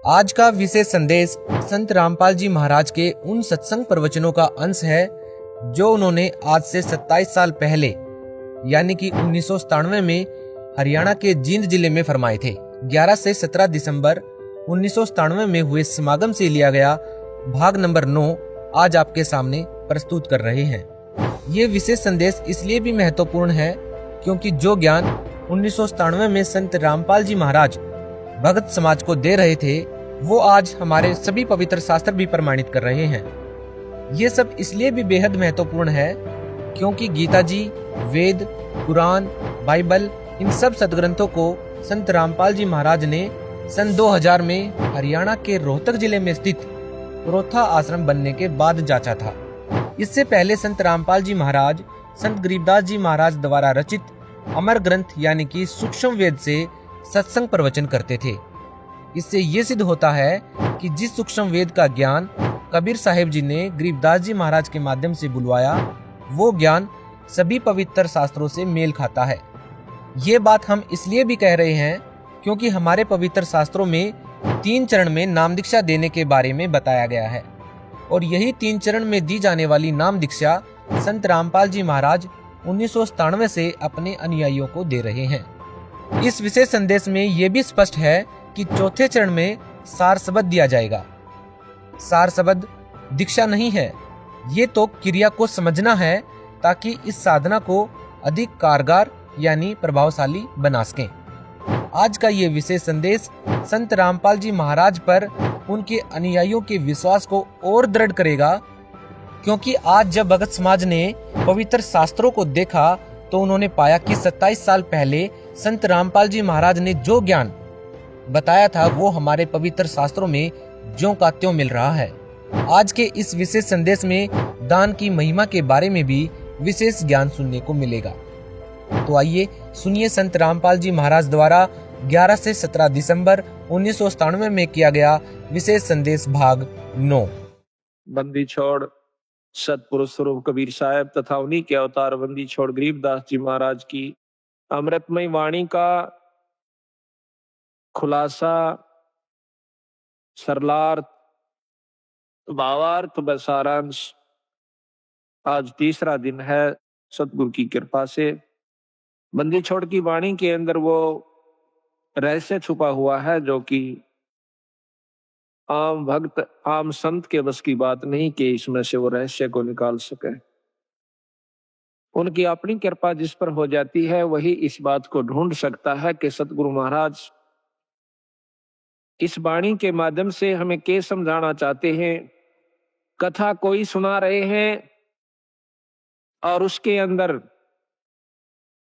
आज का विशेष संदेश संत रामपाल जी महाराज के उन सत्संग प्रवचनों का अंश है जो उन्होंने आज से 27 साल पहले यानी कि 1997 में हरियाणा के जींद जिले में फरमाए थे। 11 से 17 दिसंबर 1997 में हुए समागम से लिया गया भाग नंबर 9 आज आपके सामने प्रस्तुत कर रहे हैं। ये विशेष संदेश इसलिए भी महत्वपूर्ण है क्योंकि जो ज्ञान 1997 में संत रामपाल जी महाराज भगत समाज को दे रहे थे वो आज हमारे सभी पवित्र शास्त्र भी प्रमाणित कर रहे हैं। ये सब इसलिए भी बेहद महत्वपूर्ण है क्योंकि गीता जी, वेद, कुरान, बाइबल इन सब सदग्रंथों को संत रामपाल जी महाराज ने सन 2000 में हरियाणा के रोहतक जिले में स्थित पुरोथा आश्रम बनने के बाद जांचा था। इससे पहले संत रामपाल जी महाराज संत गरीबदास जी महाराज द्वारा रचित अमर ग्रंथ यानी कि सूक्ष्म वेद से सत्संग प्रवचन करते थे। इससे ये सिद्ध होता है कि जिस सूक्ष्म वेद का ज्ञान कबीर साहिब जी ने गरीबदास जी महाराज के माध्यम से बुलवाया वो ज्ञान सभी पवित्र शास्त्रों से मेल खाता है। ये बात हम इसलिए भी कह रहे हैं क्योंकि हमारे पवित्र शास्त्रों में 3 चरण में नाम दीक्षा देने के बारे में बताया गया है और यही 3 चरण में दी जाने वाली नाम दीक्षा संत रामपाल जी महाराज 1997 से अपने अनुयायियों को दे रहे हैं। इस विशेष संदेश में यह भी स्पष्ट है कि चौथे चरण में सार शब्द दिया जाएगा। सार शब्द दीक्षा नहीं है, ये तो क्रिया को समझना है ताकि इस साधना को अधिक कारगर यानी प्रभावशाली बना सकें। आज का ये विशेष संदेश संत रामपाल जी महाराज पर उनके अनुयायियों के विश्वास को और दृढ़ करेगा क्योंकि आज जब भगत समाज ने पवित्र शास्त्रों को देखा तो उन्होंने पाया कि 27 साल पहले संत रामपाल जी महाराज ने जो ज्ञान बताया था वो हमारे पवित्र शास्त्रों में ज्यों का त्यों मिल रहा है। आज के इस विशेष संदेश में दान की महिमा के बारे में भी विशेष ज्ञान सुनने को मिलेगा। तो आइए सुनिए संत रामपाल जी महाराज द्वारा 11 से 17 दिसंबर 1997 में किया गया विशेष संदेश भाग 9। बंदी छोड़ सतपुरुष स्वरूप कबीर साहब तथा उन्हीं के अवतार बंदी छोड़ गरीबदास जी महाराज की अमृतमय वाणी का खुलासा, सरलार्थ, भावार्थ व सारांश आज तीसरा दिन है सतगुरु की कृपा से। बंदी छोड़ की वाणी के अंदर वो रहस्य छुपा हुआ है जो कि आम भक्त, आम संत के बस की बात नहीं कि इसमें से वो रहस्य को निकाल सके। उनकी अपनी कृपा जिस पर हो जाती है वही इस बात को ढूंढ सकता है कि सतगुरु महाराज इस वाणी के माध्यम से हमें क्या समझाना चाहते हैं। कथा कोई सुना रहे हैं और उसके अंदर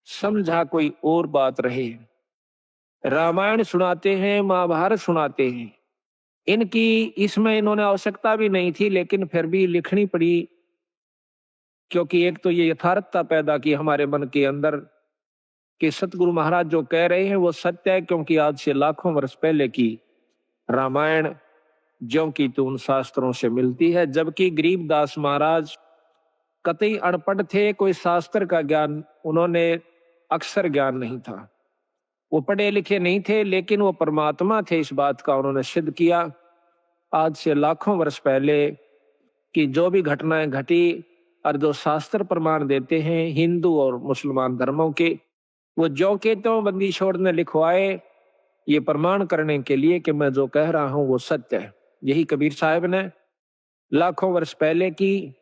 समझा कोई और बात रहे। रामायण सुनाते हैं, महाभारत सुनाते हैं, इनकी इसमें इन्होंने आवश्यकता भी नहीं थी लेकिन फिर भी लिखनी पड़ी क्योंकि एक तो ये यथार्थता पैदा की हमारे मन के अंदर कि सतगुरु महाराज जो कह रहे हैं वो सत्य है। क्योंकि आज से लाखों वर्ष पहले की रामायण ज्यों की तो उन शास्त्रों से मिलती है, जबकि गरीबदास महाराज कतई अनपढ़ थे, कोई शास्त्र का ज्ञान उन्होंने अक्षर ज्ञान नहीं था, वो पढ़े लिखे नहीं थे लेकिन वो परमात्मा थे, इस बात का उन्होंने सिद्ध किया। आज से लाखों वर्ष पहले की जो भी घटनाएं घटी और जो शास्त्र प्रमाण देते हैं हिंदू और मुसलमान धर्मों के, वो जो के तो बंदी छोड़ ने लिखवाए ये प्रमाण करने के लिए कि मैं जो कह रहा हूं वो सत्य है। यही कबीर साहब ने लाखों वर्ष पहले की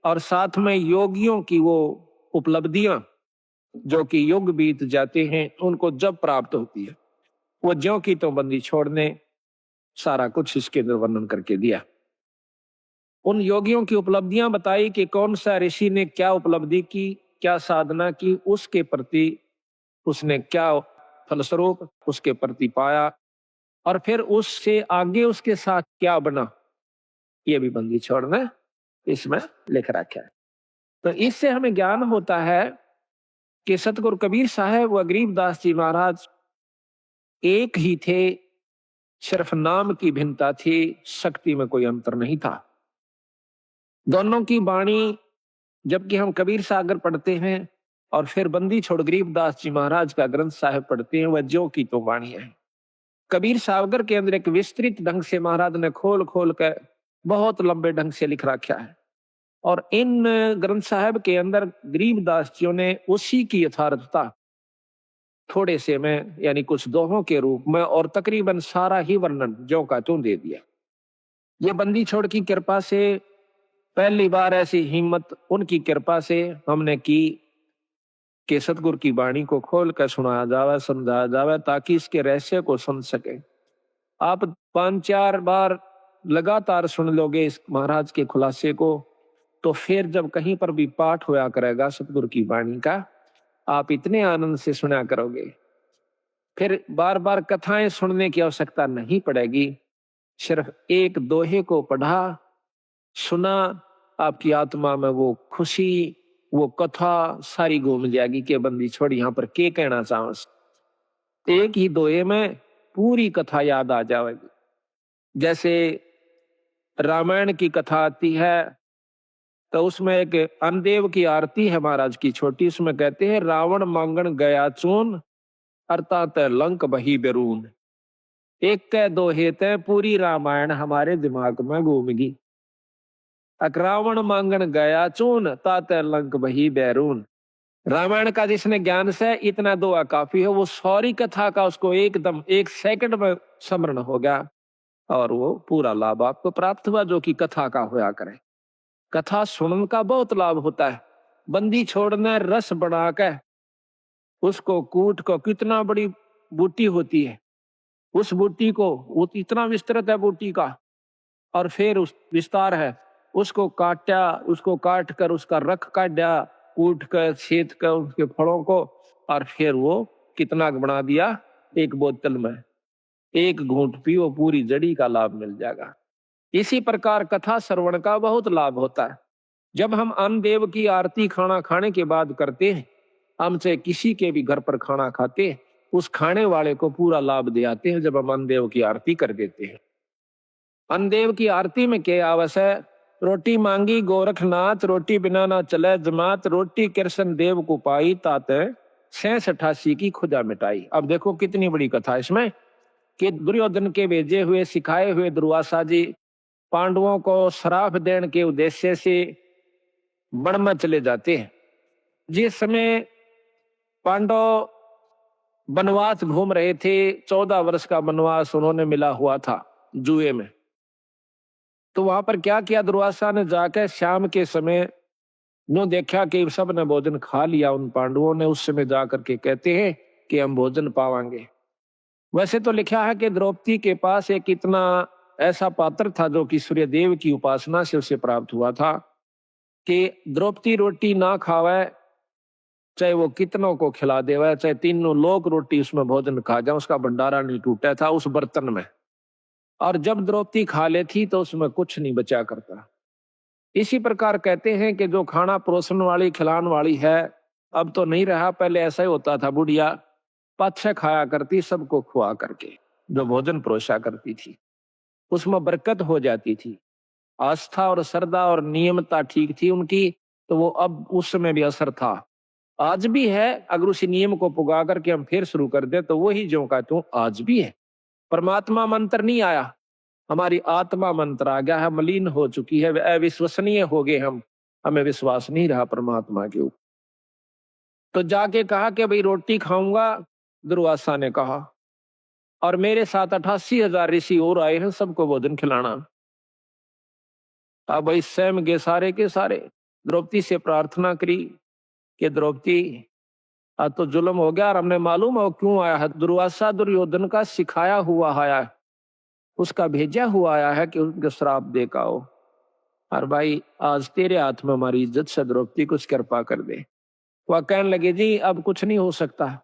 और साथ में योगियों की वो उपलब्धियां जो कि युग बीत जाते हैं उनको जब प्राप्त होती है वो ज्यों की तो बंदी छोड़ने सारा कुछ इसके अंदर वर्णन करके दिया। उन योगियों की उपलब्धियां बताई कि कौन सा ऋषि ने क्या उपलब्धि की, क्या साधना की, उसके प्रति उसने क्या फलस्वरूप उसके प्रति पाया और फिर उससे आगे उसके साथ क्या बना, ये भी बंदी छोड़ने इसमें लिख रखा है। तो इससे हमें ज्ञान होता है कि सतगुरु कबीर साहब व गरीबदास जी महाराज एक ही थे, सिर्फ नाम की भिन्नता थी, शक्ति में कोई अंतर नहीं था। दोनों की वाणी जबकि हम कबीर सागर पढ़ते हैं और फिर बंदी छोड़ गरीबदास जी महाराज का ग्रंथ साहिब पढ़ते हैं वह ज्यों की तो वाणी है। कबीर सावगर के अंदर एक विस्तृत ढंग से महाराज ने खोल खोल कर बहुत लंबे ढंग से लिख रखा है। और इन ग्रंथ साहब के अंदर गरीबदास जियों ने उसी की यथार्थता थोड़े से में यानी कुछ दोहों के रूप में और तकरीबन सारा ही वर्णन ज्यों का त्यों दे दिया। ये बंदी छोड़ की कृपा से पहली बार ऐसी हिम्मत उनकी कृपा से हमने की कि सतगुरु की वाणी को खोल कर सुनाया जावे, समझाया जावे, ताकि इसके रहस्य को समझ सके। आप 5-4 बार लगातार सुन लोगे इस महाराज के खुलासे को, तो फिर जब कहीं पर भी पाठ होया करेगा सतगुरु की वाणी का, आप इतने आनंद से सुना करोगे, फिर बार बार कथाएं सुनने की आवश्यकता नहीं पड़ेगी। सिर्फ एक दोहे को पढ़ा, सुना, आपकी आत्मा में वो खुशी, वो कथा सारी घूम जाएगी कि बंदी छोड़ यहाँ पर क्या कहना चाहो। एक ही दोहे में पूरी कथा याद आ जाएगी। जैसे रामायण की कथा आती है तो उसमें एक अनदेव की आरती है महाराज की छोटी, उसमें कहते हैं रावण मांगण गया चून अर्थात लंक बही बेरून। एक के दोहे ते पूरी रामायण हमारे दिमाग में घूमगी। रावण मांगण गया चून तात लंक बही बैरून। रामायण का जिसने ज्ञान से इतना दुआ काफी है, वो सारी कथा का उसको एकदम 1 सेकंड में स्मरण हो गया और वो पूरा लाभ आपको प्राप्त हुआ जो कि कथा का होया करे। कथा सुनने का बहुत लाभ होता है। बंदी छोड़ने रस बना के उसको कूट को, कितना बड़ी बूटी होती है, उस बूटी को, वो इतना विस्तृत है बूटी का, और फिर उस विस्तार है, उसको काटा, उसको काट कर उसका रख काटा, कूट कर छेद कर उसके फलों को, और फिर वो कितना बना दिया, एक बोतल में 1 घूंट पियो, पूरी जड़ी का लाभ मिल जाएगा। इसी प्रकार कथा श्रवण का बहुत लाभ होता है। जब हम अन्नदेव की आरती खाना खाने के बाद करते हैं, हम चाहे किसी के भी घर पर खाना खाते हैं, उस खाने वाले को पूरा लाभ दे आते हैं जब हम अन्नदेव की आरती कर देते हैं। अन्नदेव की आरती में क्या आवश्यक, रोटी मांगी गोरखनाथ, रोटी बिना ना चले जमात, रोटी कृष्ण देव को पाई तात 688 की खुदा मिटाई। अब देखो कितनी बड़ी कथा इसमें कि दुर्योधन के भेजे हुए सिखाए हुए दुर्वासा जी पांडवों को श्राप देने के उद्देश्य से वन में चले जाते हैं। जिस समय पांडव वनवास घूम रहे थे, 14 वर्ष का वनवास उन्होंने मिला हुआ था जुए में, तो वहां पर क्या किया दुर्वासा ने, जाकर शाम के समय नो देखा कि सब ने भोजन खा लिया उन पांडवों ने, उस समय जाकर के कहते हैं कि हम भोजन पावांगे। वैसे तो लिखा है कि द्रौपदी के पास एक इतना ऐसा पात्र था जो कि सूर्यदेव की उपासना से उसे प्राप्त हुआ था कि द्रौपदी रोटी ना खावे, चाहे वो कितनों को खिला देवे, चाहे 3 लोग रोटी उसमें भोजन खा जाए, उसका भंडारा नहीं टूटा था उस बर्तन में। और जब द्रौपदी खा लेती तो उसमें कुछ नहीं बचा करता। इसी प्रकार कहते हैं कि जो खाना परोसन वाली खिलाने वाली है अब तो नहीं रहा, पहले ऐसा ही होता था, बुढ़िया पाछे खाया करती सबको खुआ करके, जो भोजन परोसा करती थी उसमें बरकत हो जाती थी। आस्था और श्रद्धा और नियमता ठीक थी उनकी, तो वो अब उस समय भी असर था, आज भी है। अगर उसी नियम को पुगा करके हम फिर शुरू कर दे तो वही जो का त्यों आज भी है। परमात्मा मंत्र नहीं आया, हमारी आत्मा मंत्र आ गया है, मलिन हो चुकी है, अविश्वसनीय हो गए हम, हमें विश्वास नहीं रहा परमात्मा के ऊपर। तो जाके कहा कि भाई रोटी खाऊंगा, दुर्वासा ने कहा, और मेरे साथ 88,000 ऋषि और आए हैं, सबको भोजन खिलाना। अब भाई स्वयं के सारे द्रौपदी से प्रार्थना करी कि द्रौपदी आज तो जुल्म हो गया और हमने मालूम हो क्यों आया है। दुर्वासा दुर्योधन का सिखाया हुआ आया है, उसका भेजा हुआ आया है कि उनके श्राप देखा हो, और भाई आज तेरे हाथ में हमारी इज्जत से द्रौपदी कुछ कृपा कर दे। वह कहने लगे जी अब कुछ नहीं हो सकता,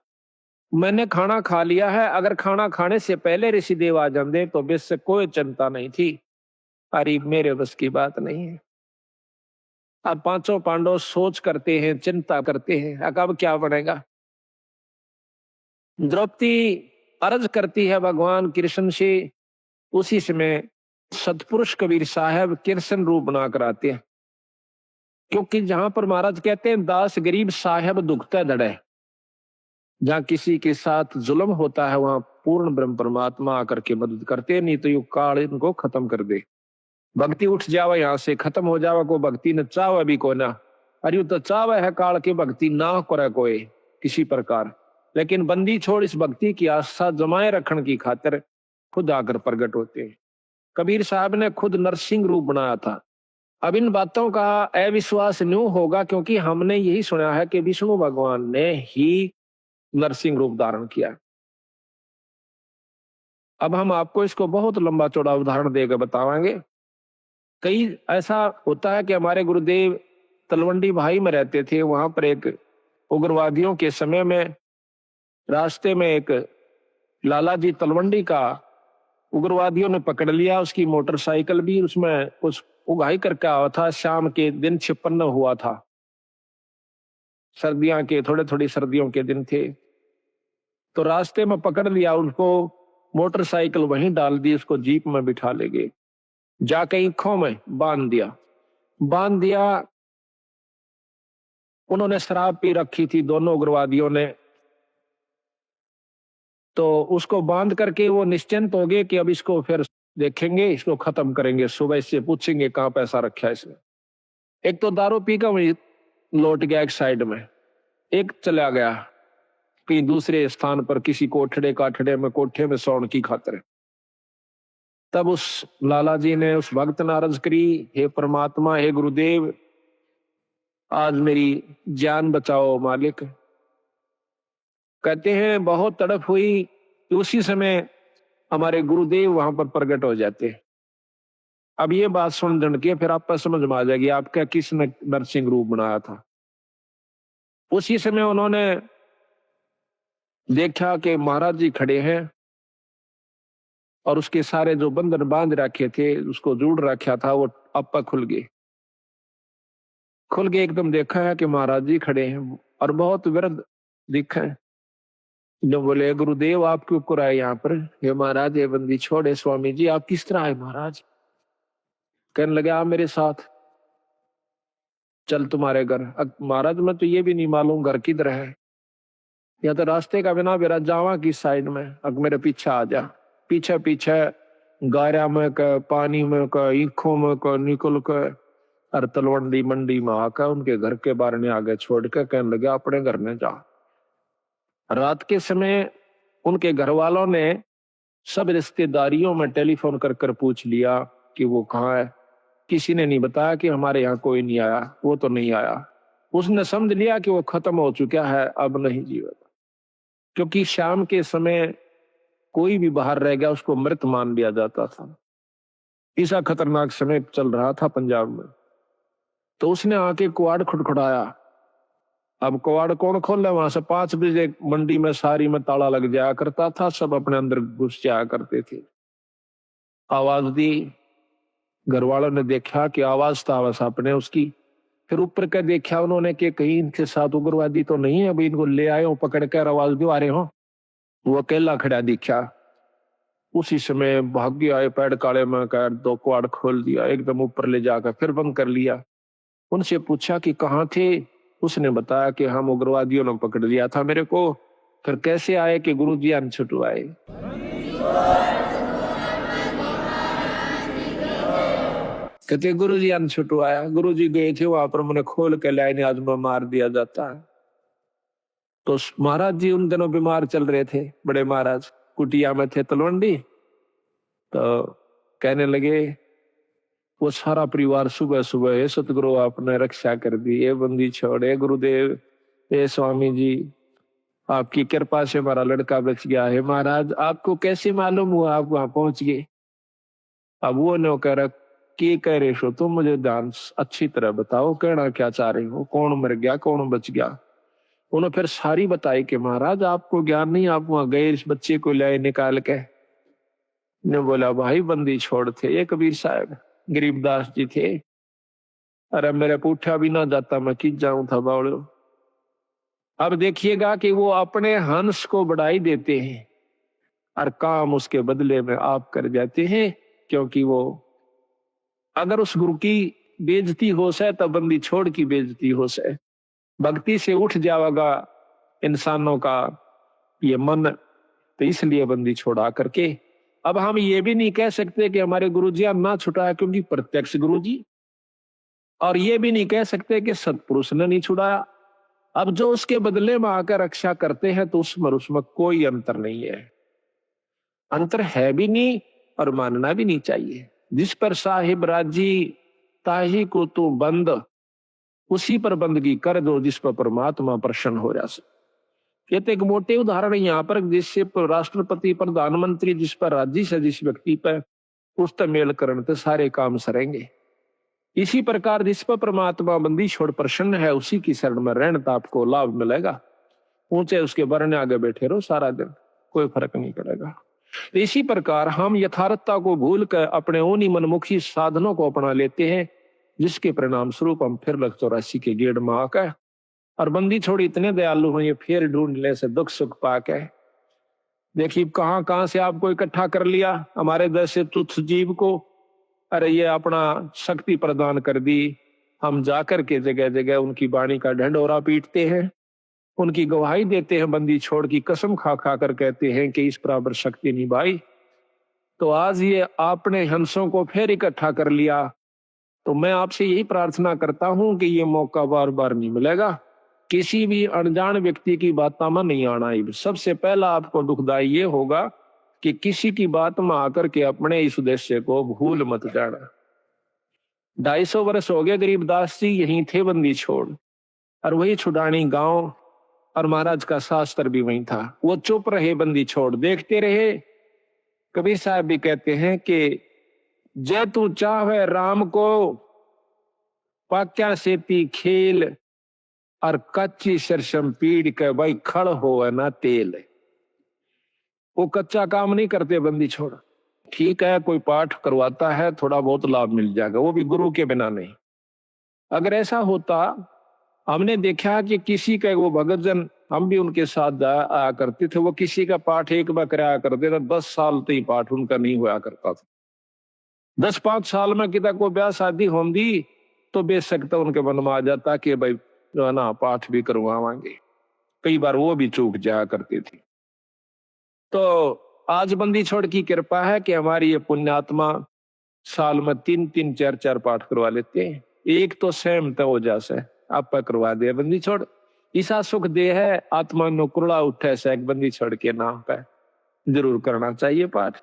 मैंने खाना खा लिया है, अगर खाना खाने से पहले ऋषिदेव आ जाते तो बेस से कोई चिंता नहीं थी, अरे मेरे बस की बात नहीं है। अब 5 पांडव सोच करते हैं, चिंता करते हैं, अब क्या बनेगा। द्रौपदी अर्ज करती है भगवान कृष्ण से। उसी समय सतपुरुष कबीर साहब कृष्ण रूप बना कर आते हैं, क्योंकि जहां पर महाराज कहते हैं दास गरीब साहब दुखते दड़े, जहाँ किसी के साथ जुल्म होता है वहां पूर्ण ब्रह्म परमात्मा आकर के मदद करते, नहीं तो यू काल इनको खत्म कर दे। भक्ति उठ जावा, यहाँ से खत्म हो जावा, को भक्ति न चावा भी को ना। अरे तो चावा है काल की भक्ति ना करे कोई किसी प्रकार, लेकिन बंदी छोड़ इस भक्ति की आस्था जमाए रखने की खातिर खुद आकर प्रकट होते हैं। कबीर साहब ने खुद नरसिंह रूप बनाया था। अब इन बातों का अविश्वास न्यू होगा क्योंकि हमने यही सुना है कि विष्णु भगवान ने ही नरसिंह रूप धारण किया। अब हम आपको इसको बहुत लंबा चौड़ा उदाहरण देकर बताएंगे। कई ऐसा होता है कि हमारे गुरुदेव तलवंडी भाई में रहते थे, वहां पर एक उग्रवादियों के समय में रास्ते में एक लाला जी तलवंडी का उग्रवादियों ने पकड़ लिया। उसकी मोटरसाइकिल भी उसमें कुछ उगाही करके आया था। शाम के दिन 56 हुआ था, सर्दियों के थोड़ी सर्दियों के दिन थे। तो रास्ते में पकड़ लिया उनको, मोटरसाइकिल वहीं डाल दी, उसको जीप में बिठा ले गए, जाके ईखों में बांध दिया। उन्होंने शराब पी रखी थी दोनों उग्रवादियों ने, तो उसको बांध करके वो निश्चिंत हो गए कि अब इसको फिर देखेंगे, इसको खत्म करेंगे, सुबह इससे पूछेंगे कहाँ पैसा रखा है इसने। एक तो दारू पी कर वही लौट गया एक साइड में, एक चला गया कहीं दूसरे स्थान पर किसी कोठे में सोने की खातिर। तब उस लाला जी ने उस भक्त ने अर्ज करी, हे परमात्मा, हे गुरुदेव, आज मेरी जान बचाओ मालिक। कहते हैं बहुत तड़प हुई कि उसी समय हमारे गुरुदेव वहां पर प्रकट हो जाते। अब ये बात सुन जन के फिर आपको समझ में आ जाएगी आपका किसने नरसिंह रूप बनाया था। उसी समय उन्होंने देखा कि महाराज जी खड़े हैं और उसके सारे जो बंधन बांध रखे थे, उसको जोड़ रखा था, वो आपा खुल गए एकदम। देखा है कि महाराज जी खड़े हैं और बहुत विरध दिखा है। जो बोले गुरुदेव आप क्यों कर आए यहाँ पर? हे महाराज ये बंदी छोड़े। स्वामी जी आप किस तरह आए महाराज? कहने लगे आप मेरे साथ चल तुम्हारे घर। महाराज मैं तो ये भी नहीं मालूम घर किधर है, या तो रास्ते का बिना मेरा जावा किस साइड में, अब मेरे पीछे आ जा। पीछे गारा में का, पानी में का, ईखों में का निकल कर और तलवंडी मंडी में आकर उनके घर के बारे में आगे छोड़ कर कहने लगे अपने घर में जा। रात के समय उनके घर वालों ने सब रिश्तेदारियों में टेलीफोन कर पूछ लिया कि वो कहाँ है। किसी ने नहीं बताया कि हमारे यहाँ कोई नहीं आया, वो तो नहीं आया। उसने समझ लिया कि वो खत्म हो चुका है, अब नहीं जीवित। क्योंकि शाम के समय कोई भी बाहर रह गया उसको मृत मान लिया जाता था। ऐसा खतरनाक समय चल रहा था पंजाब में। तो उसने आके कुआड़ खुड़खुड़ाया। अब कुआड़ कौन खोले? वहां से 5 बजे मंडी में सारी में ताला लग जाया करता था, सब अपने अंदर घुस जाया करते थे। आवाज दी, घर वालों ने देखा कि आवाज था बस अपने उसकी। फिर ऊपर का देखा उन्होंने कि कहीं इनके साथ उग्रवादी तो नहीं है, अभी इनको ले आए हो पकड़ कर, आवाज दो आ रहे हो। वो अकेला खड़ा दिखा। उसी समय भाग्य आए पैड काले में कर 2 कुआड़ खोल दिया, एकदम ऊपर ले जाकर फिर बंद कर लिया। उनसे पूछा कि कहाँ थे? उसने बताया कि हम उग्रवादियों ने पकड़ लिया था मेरे को। फिर कैसे आए कि गुरु जी अन छुटवाए। कहते गुरु जी अन छुटवाया। गुरु जी गए थे वहां पर, मैंने खोल के लाइन आज में मार दिया जाता है। तो महाराज जी उन दिनों बीमार चल रहे थे, बड़े महाराज कुटिया में थे तलवंडी। तो कहने लगे वो सारा परिवार सुबह सुबह, हे सतगुरु आपने रक्षा कर दी, ये बंदी छोड़े गुरुदेव, हे स्वामी जी आपकी कृपा से हमारा लड़का बच गया है। महाराज आपको कैसे मालूम हुआ आप वहां पहुंच गए? अब वो नौकर की कह रहे हो तुम, मुझे ध्यान अच्छी तरह बताओ, कहना क्या चाह रहे हो, कौन मर गया कौन बच गया? उन्होंने फिर सारी बताई कि महाराज आपको ज्ञान नहीं, आप वहां गए इस बच्चे को लाए निकाल के। ने बोला भाई बंदी छोड़ थे ये कबीर साहब, गरीबदास जी थे। अरे मेरे पूठा भी ना जाता, मैं किस जाऊं था बावड़ो। अब देखिएगा कि वो अपने हंस को बढ़ाई देते हैं और काम उसके बदले में आप कर जाते हैं। क्योंकि वो अगर उस गुरु की बेइज्जती हो से तब बंदी छोड़ की बेइज्जती हो से। भक्ति से उठ जाएगा इंसानों का ये मन, तो इसलिए बंदी छोड़ा करके अब हम ये भी नहीं कह सकते कि हमारे गुरुजी ना छुड़ाया, क्योंकि प्रत्यक्ष गुरुजी, और ये भी नहीं कह सकते कि सत्पुरुष ने नहीं छुड़ाया। अब जो उसके बदले में आकर रक्षा करते हैं तो उसमें कोई अंतर नहीं है, अंतर है भी नहीं और मानना भी नहीं चाहिए। जिस पर साहिब राजी ताही को तू बंद, उसी पर बंदगी कर दो जिस पर परमात्मा प्रसन्न हो जा सके। ये तो एक मोटे उदाहरण यहाँ पर, जिससे राष्ट्रपति प्रधानमंत्री जिस पर राजी से जिस व्यक्ति पर उस तक मेल करण तो सारे काम सरेंगे। इसी प्रकार जिस पर परमात्मा बंदी छोड़ प्रसन्न है उसी की शरण में रहने तो आपको लाभ मिलेगा। ऊंचे उसके बरने आगे बैठे रहो सारा दिन, कोई फर्क नहीं पड़ेगा। तो इसी प्रकार हम यथार्थता को भूल कर अपने उन्हीं मनमुखी साधनों को अपना लेते हैं, जिसके परिणाम स्वरूप हम फिर लग 84 के गेड़ में आकर और बंदी छोड़ी इतने दयालु हुए फिर ढूंढने से दुख सुख पाके। देखिए कहां कहां से आपको इकट्ठा कर लिया, हमारे जैसे तुच्छ जीव को, अरे ये अपना शक्ति प्रदान कर दी। हम जाकर के जगह जगह उनकी वाणी का ढंढोरा पीटते हैं, उनकी गवाही देते हैं, बंदी छोड़ की कसम खा खा कर कहते हैं कि इस बराबर शक्ति नहीं भाई। तो आज ये आपने हंसों को फिर इकट्ठा कर लिया, तो मैं आपसे यही प्रार्थना करता हूं कि ये मौका बार बार नहीं मिलेगा। किसी भी अनजान व्यक्ति की बातों में नहीं आना है। सबसे पहला आपको दुखदाई ये होगा कि किसी की बात में आकर के अपने इस उद्देश्य को भूल मत जाना। 250 वर्ष हो गए गरीबदास जी यहीं थे बंदी छोड़, और वही छुड़ानी गांव, और महाराज का शास्त्र भी वहीं था। वो चुप रहे, बंदी छोड़ देखते रहे। कबीर साहब भी कहते हैं कि जय तू चाहे राम को पाक्या सेती खेल, और कच्ची सरसम पीड़ के भाई खड़ हो ना तेल। वो कच्चा काम नहीं करते बंदी छोड़। ठीक है कोई पाठ करवाता है, थोड़ा बहुत लाभ मिल जाएगा, वो भी गुरु के बिना नहीं। अगर ऐसा होता, हमने देखा कि किसी का वो भगत जन, हम भी उनके साथ आया करते थे, वो किसी का पाठ एक बार कराया करते थे, 10 साल तक ही पाठ उनका नहीं हुआ करता था। 10-5 साल में कितना कोई ब्याह शादी होंगी तो बेशक तो उनके मन में आ जाता कि भाई जो है ना पाठ भी करवावांगे। कई बार वो भी चूक जाया करती थी। तो आज बंदी छोड़ की कृपा है कि हमारी ये पुण्यात्मा साल में 3-3 4-4 पाठ करवा लेते हैं। एक तो सहमत हो जासे आप करवा दे बंदी छोड़, ईसा सुख दे है आत्मा नो कुरड़ा उठे से एक बंदी छोड़ के नाम पे जरूर करना चाहिए पाठ।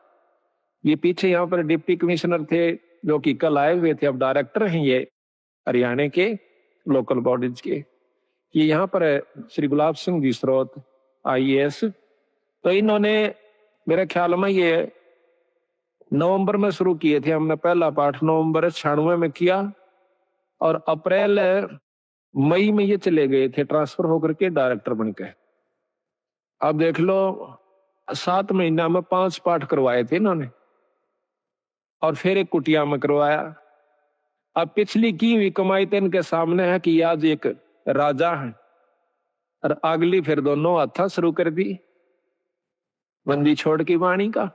ये पीछे यहाँ पर डिप्टी कमिश्नर थे जो कि कल आए हुए थे, अब डायरेक्टर हैं ये हरियाणा के लोकल बॉडीज के। ये यहाँ पर श्री गुलाब सिंह जी स्रोत IAS, तो इन्होंने मेरे ख्याल में ये नवंबर में शुरू किए थे। हमने पहला पाठ नवंबर 96 में किया और अप्रैल मई में ये चले गए थे ट्रांसफर होकर के डायरेक्टर बनके। अब देख लो 7 महीना में 5 पाठ करवाए थे इन्होंने, और फिर एक कुटिया में करवाया। अब पिछली की हुई कमाई तो इनके सामने है कि आज एक राजा है, और अगली फिर दोनों हाथा शुरू कर दी बंदी छोड़ की वाणी का।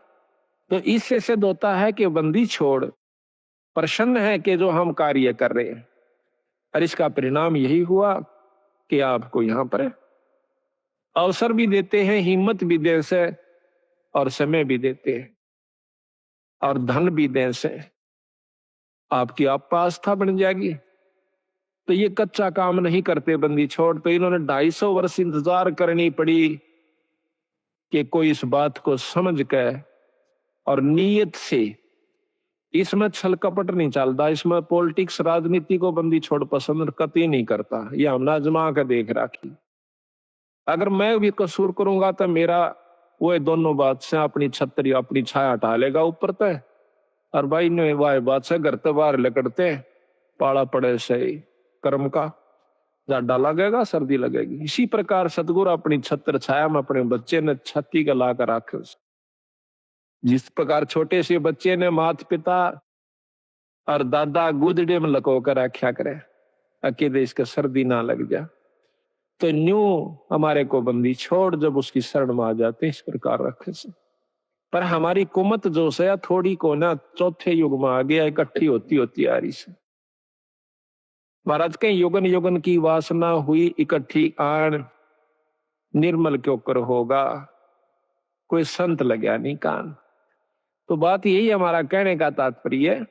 तो इससे सिद्ध होता है कि बंदी छोड़ प्रसन्न है कि जो हम कार्य कर रहे हैं, और इसका परिणाम यही हुआ कि आपको यहां पर अवसर भी देते हैं, हिम्मत भी दे से, और समय भी देते हैं, और धन भी दे से। आपकी आस्था बन जाएगी। तो ये कच्चा काम नहीं करते बंदी छोड़। तो इन्होंने 250 वर्ष इंतजार करनी पड़ी कि कोई इस बात को समझ कर और नीयत से, इसमें छल कपट नहीं चलता, इसमें पॉलिटिक्स राजनीति को बंदी छोड़ पसंद कतई नहीं करता। ये हमने आजमा कर देख रखी। अगर मैं भी कसूर करूंगा तो मेरा वो दोनों बात से अपनी छतरी अपनी छाया हटा लेगा ऊपर तय, और भाई ने वाह बात से घर तो बाहर लकड़ते पाला पड़े से कर्म का जाडा लगेगा, सर्दी लगेगी। इसी प्रकार सतगुरु अपनी छत्र छाया में अपने बच्चे ने छत्ती का ला कर रखे। जिस प्रकार छोटे से बच्चे ने माता पिता और दादा गुदड़े में लको कर रखा करे अकेले इसका सर्दी ना लग जा, तो न्यू हमारे को बंदी छोड़ जब उसकी शरण में आ जाते इस प्रकार रखे से। पर हमारी कुमत जो से थोड़ी को ना चौथे युग में आ गया, इकट्ठी होती होती आ रही से। महाराज के युगन युगन की वासना हुई इकट्ठी आन, निर्मल क्यों कर होगा कोई संत लगा नहीं कान। तो बात यही हमारा कहने का तात्पर्य है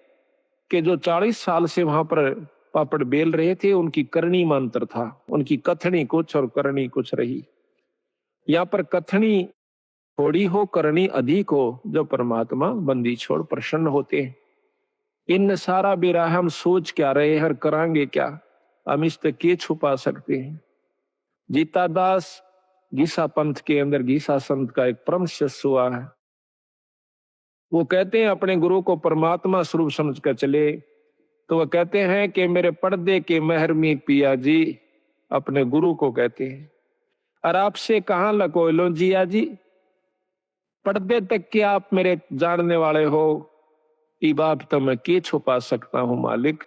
कि जो 40 साल से वहां पर पापड़ बेल रहे थे, उनकी करनी में अंतर था। उनकी कथनी कुछ और करनी कुछ रही। यहाँ पर कथनी थोड़ी हो, करनी अधिक हो, जो परमात्मा बंदी छोड़ प्रसन्न होते हैं। इन सारा बेरा हम सोच क्या रहे हैं और करांगे क्या, हम इस तक के छुपा सकते हैं। जीता दास गीसा पंथ के अंदर गीसा संत का एक परम शिष्य हुआ है। वो कहते हैं अपने गुरु को परमात्मा स्वरूप समझ कर चले। तो वो कहते हैं कि मेरे पर्दे के महरमी पिया जी, अपने गुरु को कहते हैं, और आपसे कहां लको लो जिया जी, पर्दे तक के आप मेरे जानने वाले हो, ई बात तो मैं के छुपा सकता हूं मालिक।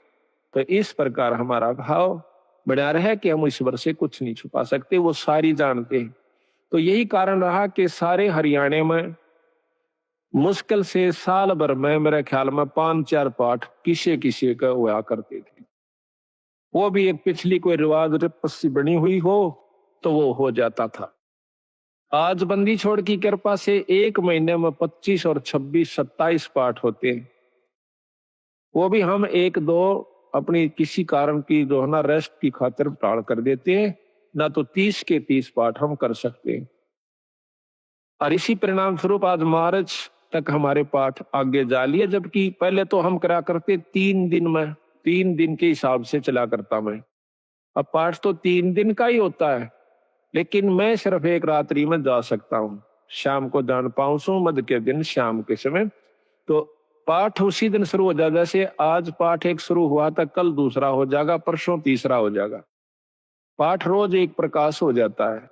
तो इस प्रकार हमारा भाव बना रहा है कि हम ईश्वर से कुछ नहीं छुपा सकते, वो सारी जानते हैं। तो यही कारण रहा कि सारे हरियाणा में मुश्किल से साल भर में मेरे ख्याल में 5-4 पाठ किसे किसे का हुआ करते थे। वो भी एक पिछली कोई रिवाज रिपस्सी बनी हुई हो तो वो हो जाता था। आज बंदी छोड़ की कृपा से एक महीने में 25 और 26, 27 पाठ होते हैं। वो भी हम 1-2 अपनी किसी कारण की जो है ना रेस्ट की खातिर टाल कर देते हैं, ना तो 30 के 30 पाठ हम कर सकते हैं। और इसी परिणाम स्वरूप आज मार्च तक हमारे पाठ आगे जा लिए, जबकि पहले तो हम करा करते 3 दिन में, 3 दिन के हिसाब से चला करता मैं। अब पाठ तो 3 दिन का ही होता है, लेकिन मैं सिर्फ एक रात्रि में जा सकता हूँ। शाम को जान पाऊं मध्य के दिन शाम के समय, तो पाठ उसी दिन शुरू हो जाएगा। जैसे आज पाठ एक शुरू हुआ था, कल दूसरा हो जाएगा, परसों तीसरा हो जाएगा। पाठ रोज एक प्रकाश हो जाता है।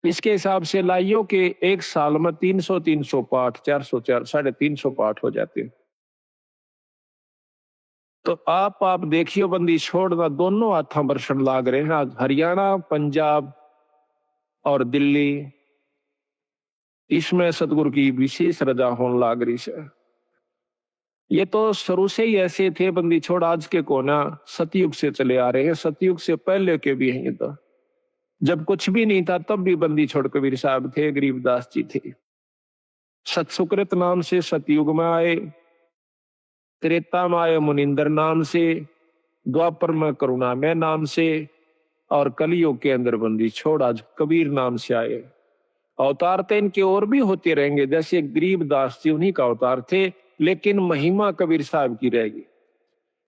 इसके हिसाब से लाइयों के एक साल में 300 पाठ, 400, 350 पाठ हो जाते हैं। तो आप देखियो बंदी छोड़ना दोनों हाथों बरसन लाग रहे हैं। आज हरियाणा, पंजाब और दिल्ली, इसमें सतगुरु की विशेष रजा होने लाग रही है। ये तो शुरू से ही ऐसे थे बंदी छोड़, आज के कोना सतयुग से चले आ रहे हैं। सतयुग से पहले के भी हैं। ये तो जब कुछ भी नहीं था तब भी बंदी छोड़ कबीर साहब थे, गरीबदास जी थे। सतसुकृत नाम से सतयुग में आए, त्रेता में आए मुनिंदर नाम से, द्वापर में करुणामय नाम से, और कलियुग के अंदर बंदी छोड़ आज कबीर नाम से आए। अवतार तो इनके और भी होते रहेंगे, जैसे गरीबदास जी उन्हीं का अवतार थे, लेकिन महिमा कबीर साहब की रहेगी।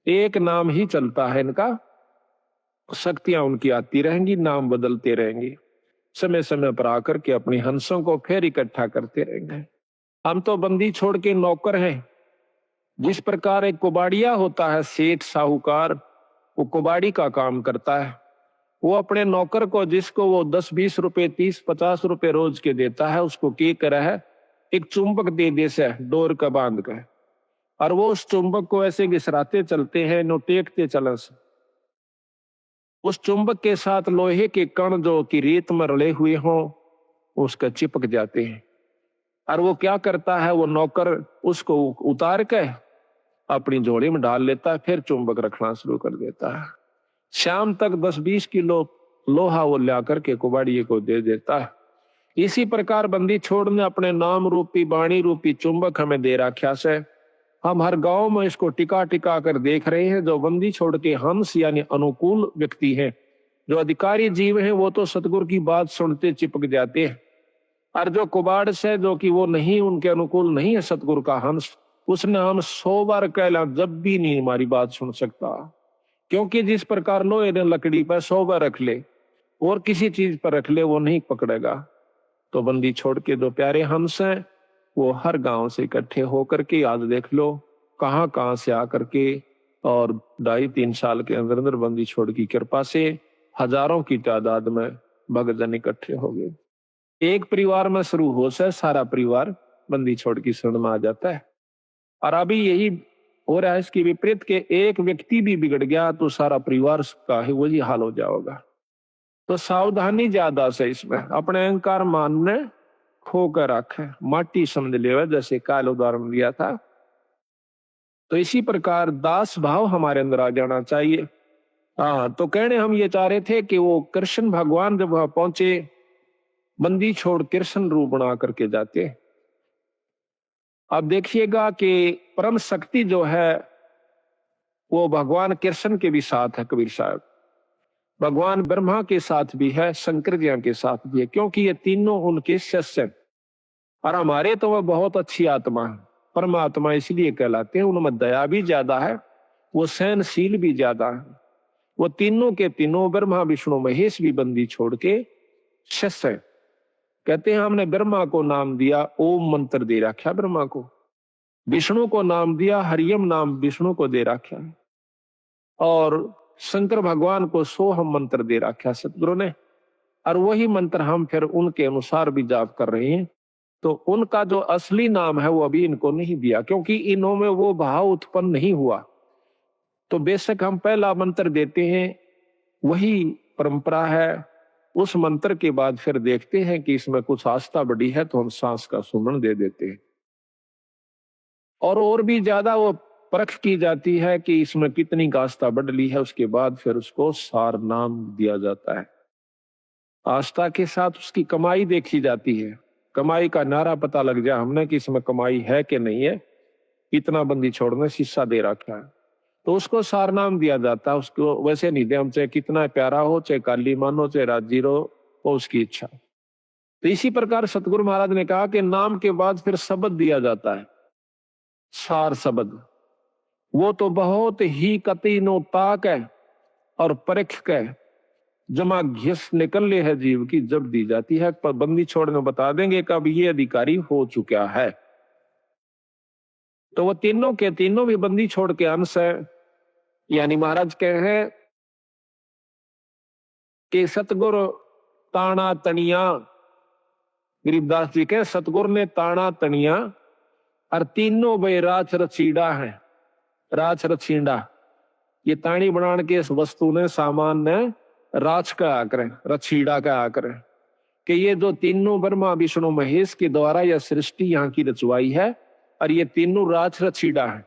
एक नाम ही चलता है इनका, शक्तियां उनकी आती रहेंगी, नाम बदलते रहेंगे, समय समय पर आकर के अपनी हंसों को फिर इकट्ठा करते रहेंगे। हम तो बंदी छोड़ के नौकर हैं। जिस प्रकार एक कुबाड़िया होता है, सेठ साहूकार, वो कुबाड़ी का काम करता है। वो अपने नौकर को, जिसको वो 10-20 रुपए, 30-50 रुपए रोज के देता है, उसको क्या करा है, एक चुंबक दे दे से डोर का बांध कर, और वो उस चुंबक को ऐसे घिसराते चलते हैं, नो टेकते चलन से। उस चुंबक के साथ लोहे के कण जो कि रेत में रले हुए हों, उसका चिपक जाते हैं। और वो क्या करता है, वो नौकर उसको उतार के अपनी झोली में डाल लेता है, फिर चुंबक रखना शुरू कर देता है। शाम तक 10-20 किलो लोहा वो ला करके कुबाड़िए को दे देता है। इसी प्रकार बंदी छोड़ ने अपने नाम रूपी, वाणी रूपी चुंबक हमें दे रखा से। हम हर गांव में इसको टिका टिका कर देख रहे हैं। जो बंदी छोड़ के हंस यानी अनुकूल व्यक्ति हैं, जो अधिकारी जीव हैं, वो तो सतगुरु की बात सुनते चिपक जाते हैं। और जो कुबाड़ से, जो कि वो नहीं, उनके अनुकूल नहीं है सतगुरु का हंस, उसने हम 100 बार कहला जब भी नहीं हमारी बात सुन सकता। क्योंकि जिस प्रकार लोहे ने लकड़ी पर 100 बार रख ले और किसी चीज पर रख ले, वो नहीं पकड़ेगा। तो बंदी छोड़ के जो प्यारे हंस हैं, वो हर गांव से इकट्ठे होकर के, आज देख लो कहां कहां से आकर के, और 2.5-3 साल के अंदर अंदर बंदी छोड़ की कृपा से हजारों की तादाद में भक्तजन इकट्ठे हो गए। एक परिवार में शुरू हो से सारा परिवार बंदी छोड़ की शरण में आ जाता है। और अभी यही हो रहा है इसकी विपरीत के एक व्यक्ति भी बिगड़ गया तो सारा परिवार का ही वही हाल हो जाएगा। तो सावधानी ज्यादा से इसमें, अपने अहंकार मान ने खोकर रखे, माटी समझ ले, जैसे काल उदाहरण दिया था। तो इसी प्रकार दास भाव हमारे अंदर आ जाना चाहिए। हाँ, तो कहने हम ये चाह रहे थे कि वो कृष्ण भगवान जब वहां पहुंचे, बंदी छोड़ कृष्ण रूप बना करके जाते हैं। अब देखिएगा कि परम शक्ति जो है वो भगवान कृष्ण के भी साथ है कबीर साहब, भगवान ब्रह्मा के साथ भी है, शंकर जी के साथ भी है, क्योंकि ये तीनों उनके शिष्य हैं। और हमारे तो वह बहुत अच्छी आत्मा है, परमात्मा इसलिए कहलाते हैं, उनमें दया भी ज्यादा है, वो सहनशील भी ज्यादा है। वो तीनों के तीनों ब्रह्मा विष्णु महेश भी बंदी छोड़ के शिष्य है। कहते हैं हमने ब्रह्मा को नाम दिया, ओम मंत्र दे रखा ब्रह्मा को, विष्णु को नाम दिया हरियम नाम विष्णु को दे रखा है, और शंकर भगवान को सोहम मंत्र दे रखा सतगुरु ने, और वही मंत्र हम फिर उनके अनुसार भी जाप कर रहे हैं। तो उनका जो असली नाम है वो अभी इनको नहीं दिया, क्योंकि इन्हों में वो भाव उत्पन्न नहीं हुआ। तो बेशक हम पहला मंत्र देते हैं, वही परंपरा है। उस मंत्र के बाद फिर देखते हैं कि इसमें कुछ आस्था बढ़ी है तो हम सांस का सुमन दे देते हैं, और भी ज्यादा वो परख की जाती है कि इसमें कितनी आस्था बढ़ ली है, उसके बाद फिर उसको सार नाम दिया जाता है। आस्था के साथ उसकी कमाई देखी जाती है, कमाई का नारा पता लग जाए हमने कि इसमें कमाई है कि नहीं है, इतना बंदी छोड़ने शीशा दे रखा है तो उसको सार नाम दिया जाता है। उसको वैसे नहीं दे, हम चाहे कितना प्यारा हो, चाहे काली मानो, चाहे राजीर हो, वो उसकी इच्छा। तो इसी प्रकार सतगुरु महाराज ने कहा कि नाम के बाद फिर शब्द दिया जाता है, सार शब्द। वो तो बहुत ही कतीनो ताक है और परख के जमा घिस निकल ले है जीव की, जब दी जाती है। पर बंदी छोड़ने बता देंगे कब ये अधिकारी हो चुका है। तो वो तीनों के तीनों भी बंदी छोड़ के अंश है। यानी महाराज कहे हैं कि सतगुरु ताना तनिया, गरीबदास जी कहे सतगुरु ने ताना तनिया, और तीनों भाई राछ रचीड़ा है। राछ रचीड़ा ये ताणी बनाने के इस वस्तु ने, सामान ने राछ का आकर, रचीड़ा का आकर, कि ये जो तीनों ब्रह्मा विष्णु महेश के द्वारा यह सृष्टि यहाँ की रचवाई है, और ये तीनों राछ रचीड़ा है।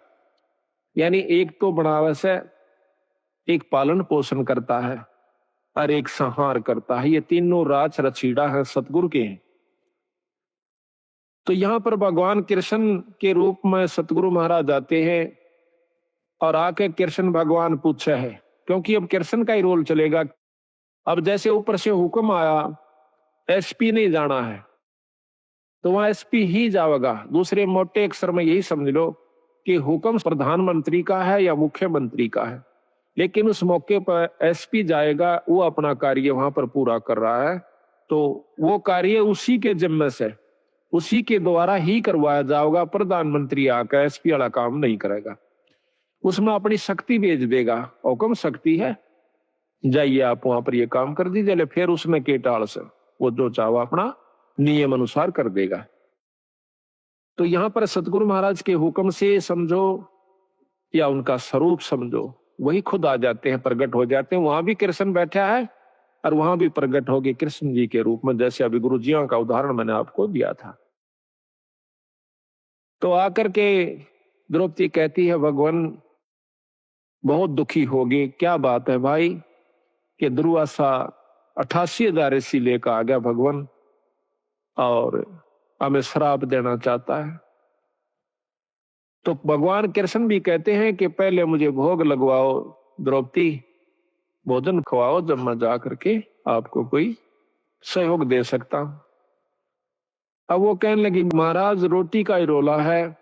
यानी एक तो बनावे से, एक पालन पोषण करता है और एक संहार करता है। ये तीनों राछ रचीड़ा है, सतगुरु के हैं। तो यहां पर भगवान कृष्ण के रूप में सतगुरु महाराज आते हैं, और आके कृष्ण भगवान पूछे है, क्योंकि अब कृष्ण का ही रोल चलेगा। अब जैसे ऊपर से हुक्म आया एसपी नहीं जाना है तो वहां एसपी ही जाएगा। दूसरे मोटे अक्षर में यही समझ लो कि हुक्म प्रधानमंत्री का है या मुख्यमंत्री का है, लेकिन उस मौके पर एसपी जाएगा, वो अपना कार्य वहां पर पूरा कर रहा है। तो वो कार्य उसी के जिम्मे से, उसी के द्वारा ही करवाया जाएगा। प्रधानमंत्री आकर एसपी वाला काम नहीं करेगा, उसमें अपनी शक्ति भेज देगा। हुक्म शक्ति है, जाइए आप वहां पर ये काम कर दीजिए, फिर उसमें के टाल से वो जो चाहो अपना नियम अनुसार कर देगा। तो यहां पर सतगुरु महाराज के हुक्म से समझो या उनका स्वरूप समझो, वही खुद आ जाते हैं, प्रकट हो जाते हैं। वहां भी कृष्ण बैठा है और वहां भी प्रकट हो गए कृष्ण जी के रूप में, जैसे अभी गुरु जियों का उदाहरण मैंने आपको दिया था। तो आकर के द्रौपदी कहती है भगवान बहुत दुखी होगी। क्या बात है भाई कि दुर्वासा 88,000 ऋषि लेकर आ गया भगवान, और हमें श्राप देना चाहता है। तो भगवान कृष्ण भी कहते हैं कि पहले मुझे भोग लगवाओ द्रौपदी, भोजन खवाओ, जब मैं जा करके आपको कोई सहयोग दे सकता हूं। अब वो कहने लगी महाराज रोटी का ही रोला है,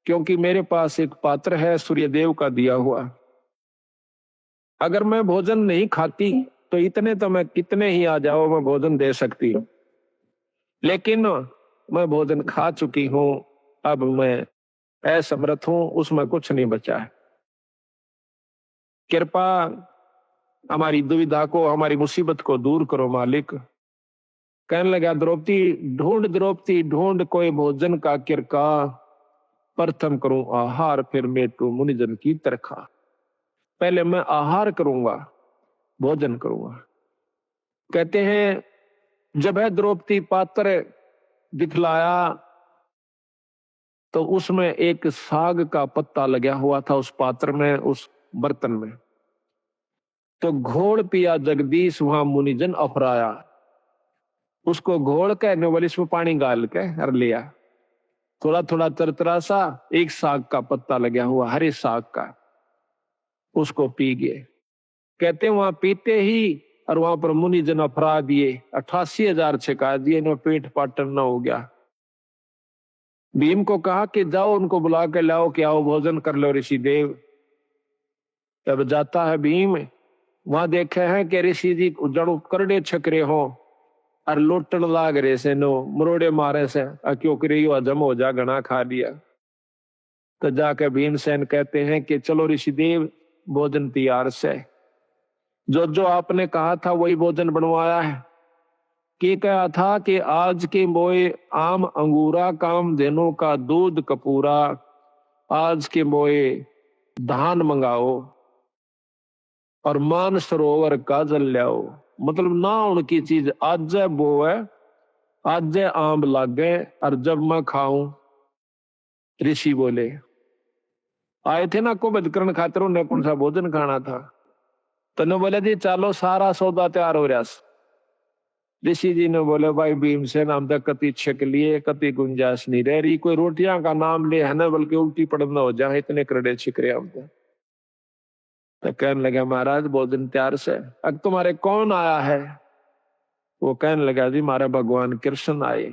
क्योंकि मेरे पास एक पात्र है सूर्यदेव का दिया हुआ, अगर मैं भोजन नहीं खाती तो इतने तो मैं कितने ही आ जाओ मैं भोजन दे सकती हूँ, लेकिन मैं भोजन खा चुकी हूं, अब मैं असमर्थ हूं, उसमें कुछ नहीं बचा है। कृपा हमारी दुविधा को, हमारी मुसीबत को दूर करो मालिक। कहने लगा द्रौपदी ढूंढ कोई भोजन का किरका, प्रथम करूं आहार फिर मेटू मुनिजन की तरखा। पहले मैं आहार करूंगा, भोजन करूंगा। कहते हैं जब है द्रौपदी पात्र दिखलाया तो उसमें एक साग का पत्ता लगा हुआ था उस पात्र में, उस बर्तन में। तो घोड़ पिया जगदीश वहां मुनिजन अफराया। उसको घोल के नोबल इसमें पानी गाल के और लिया, थोड़ा थोड़ा तरतरा सा, एक साग का पत्ता लगा हुआ हरे साग का, उसको पी गए। कहते वहां पीते ही और वहां पर मुनि जन अपराध दिए, 88,000 छिका दिए, इन्हें पेट पाटन न हो गया। भीम को कहा कि जाओ उनको बुला के लाओ कि आओ भोजन कर लो ऋषि देव। तब जाता है भीम, वहां देखे हैं कि ऋषि जी जड़ करड़े छकरे हो और लोटन लाग रहे से, नो मरोड़े मारे से, क्यों करे हजम हो जा, घना खा लिया। तो जाके भीमसेन कहते हैं कि चलो ऋषि देव भोजन तैयार से, जो जो आपने कहा था वही भोजन बनवाया है। कि कहा था कि आज के मोए आम अंगूरा, काम देनों का दूध कपूरा, आज के मोए धान मंगाओ और मान सरोवर का जल लाओ। मतलब ना उनकी चीज आज वो है, आज आम लागे और जब मैं खाऊं। ऋषि बोले आए थे ना कुबद करण खातिर, उन्हें कौन सा भोजन खाना था। तने बोले जी चलो सारा सौदा तैयार हो रहा। ऋषि जी ने बोले भाई भीमसेन, हम तो कति छिक लिए, कति गुंजाइश नहीं रह रही, कोई रोटियां का नाम ले है ना, बल्कि उल्टी पड़ना हो जाए, इतने करड़े छिक रहे हम तो कहने लगे महाराज भोजन तैयार से। अब तुम्हारे कौन आया है? वो कहने लगा जी हमारे भगवान कृष्ण आए।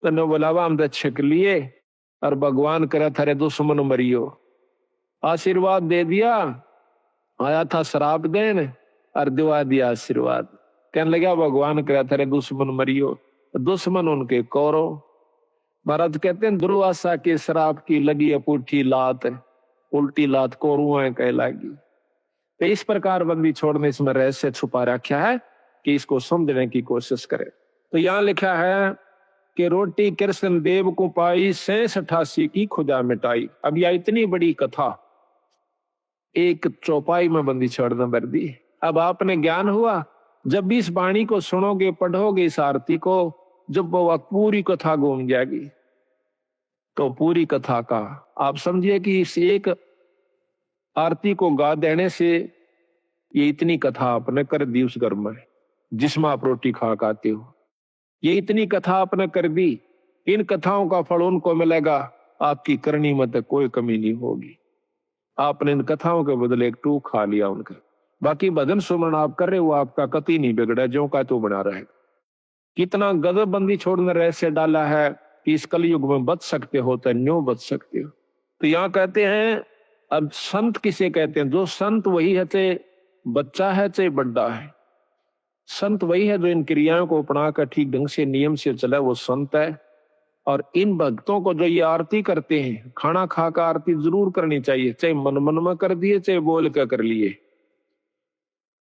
तने बोला हम तो छिक लिए और भगवान करे थारे दुश्मन मरियो, आशीर्वाद दे दिया, आया था शराब देन और दिवा दिया आशीर्वाद। कहने लगा भगवान करे थारे दुश्मन मरियो, दुश्मन उनके कौरव। महाराज कहते हैं दुर्वासा के शराब की लगी अपूठी लात, उल्टी लात कौरुआ कह लागी। तो इस प्रकार बंदी छोड़ने इसमें रहस्य छुपा रखा है कि इसको समझने की कोशिश करें। तो यहां लिखा है कि रोटी कृष्ण देव को पाई, 86 की खुदा मिटाई। अब यह इतनी बड़ी कथा एक चौपाई में बंदी छोड़ना भर दी। अब आपने ज्ञान हुआ, जब भी इस वाणी को सुनोगे, पढ़ोगे इस आरती को, जब वो पूरी कथा घूम जाएगी, तो पूरी कथा का आप समझिए कि इस एक आरती को गा देने से ये इतनी कथा आपने कर दी उस घर में जिसमें आप रोटी खा खाते हो। ये इतनी कथा आपने कर दी, इन कथाओं का फल उनको मिलेगा, आपकी करनी में तो कोई कमी नहीं होगी। आपने इन कथाओं के बदले एक टूक खा लिया उनका। बाकी भजन सुमन आप कर रहे हो, आपका कति नहीं बिगड़ा, जो का तो बना रहेगा। कितना गजब बंदी छोड़ने रहस्य डाला है कि इस कलयुग में बच सकते हो तो न्यों बच सकते हो। तो यहाँ कहते हैं, अब संत किसे कहते हैं? जो संत वही है, चाहे बच्चा है चाहे बड्डा है। संत वही है जो इन क्रियाओं को अपना कर ठीक ढंग से नियम से चला, वो संत है। और इन भक्तों को जो ये आरती करते हैं, खाना खा कर आरती जरूर करनी चाहिए, चाहे मन मन में कर दिए चाहे बोल कर कर लिए।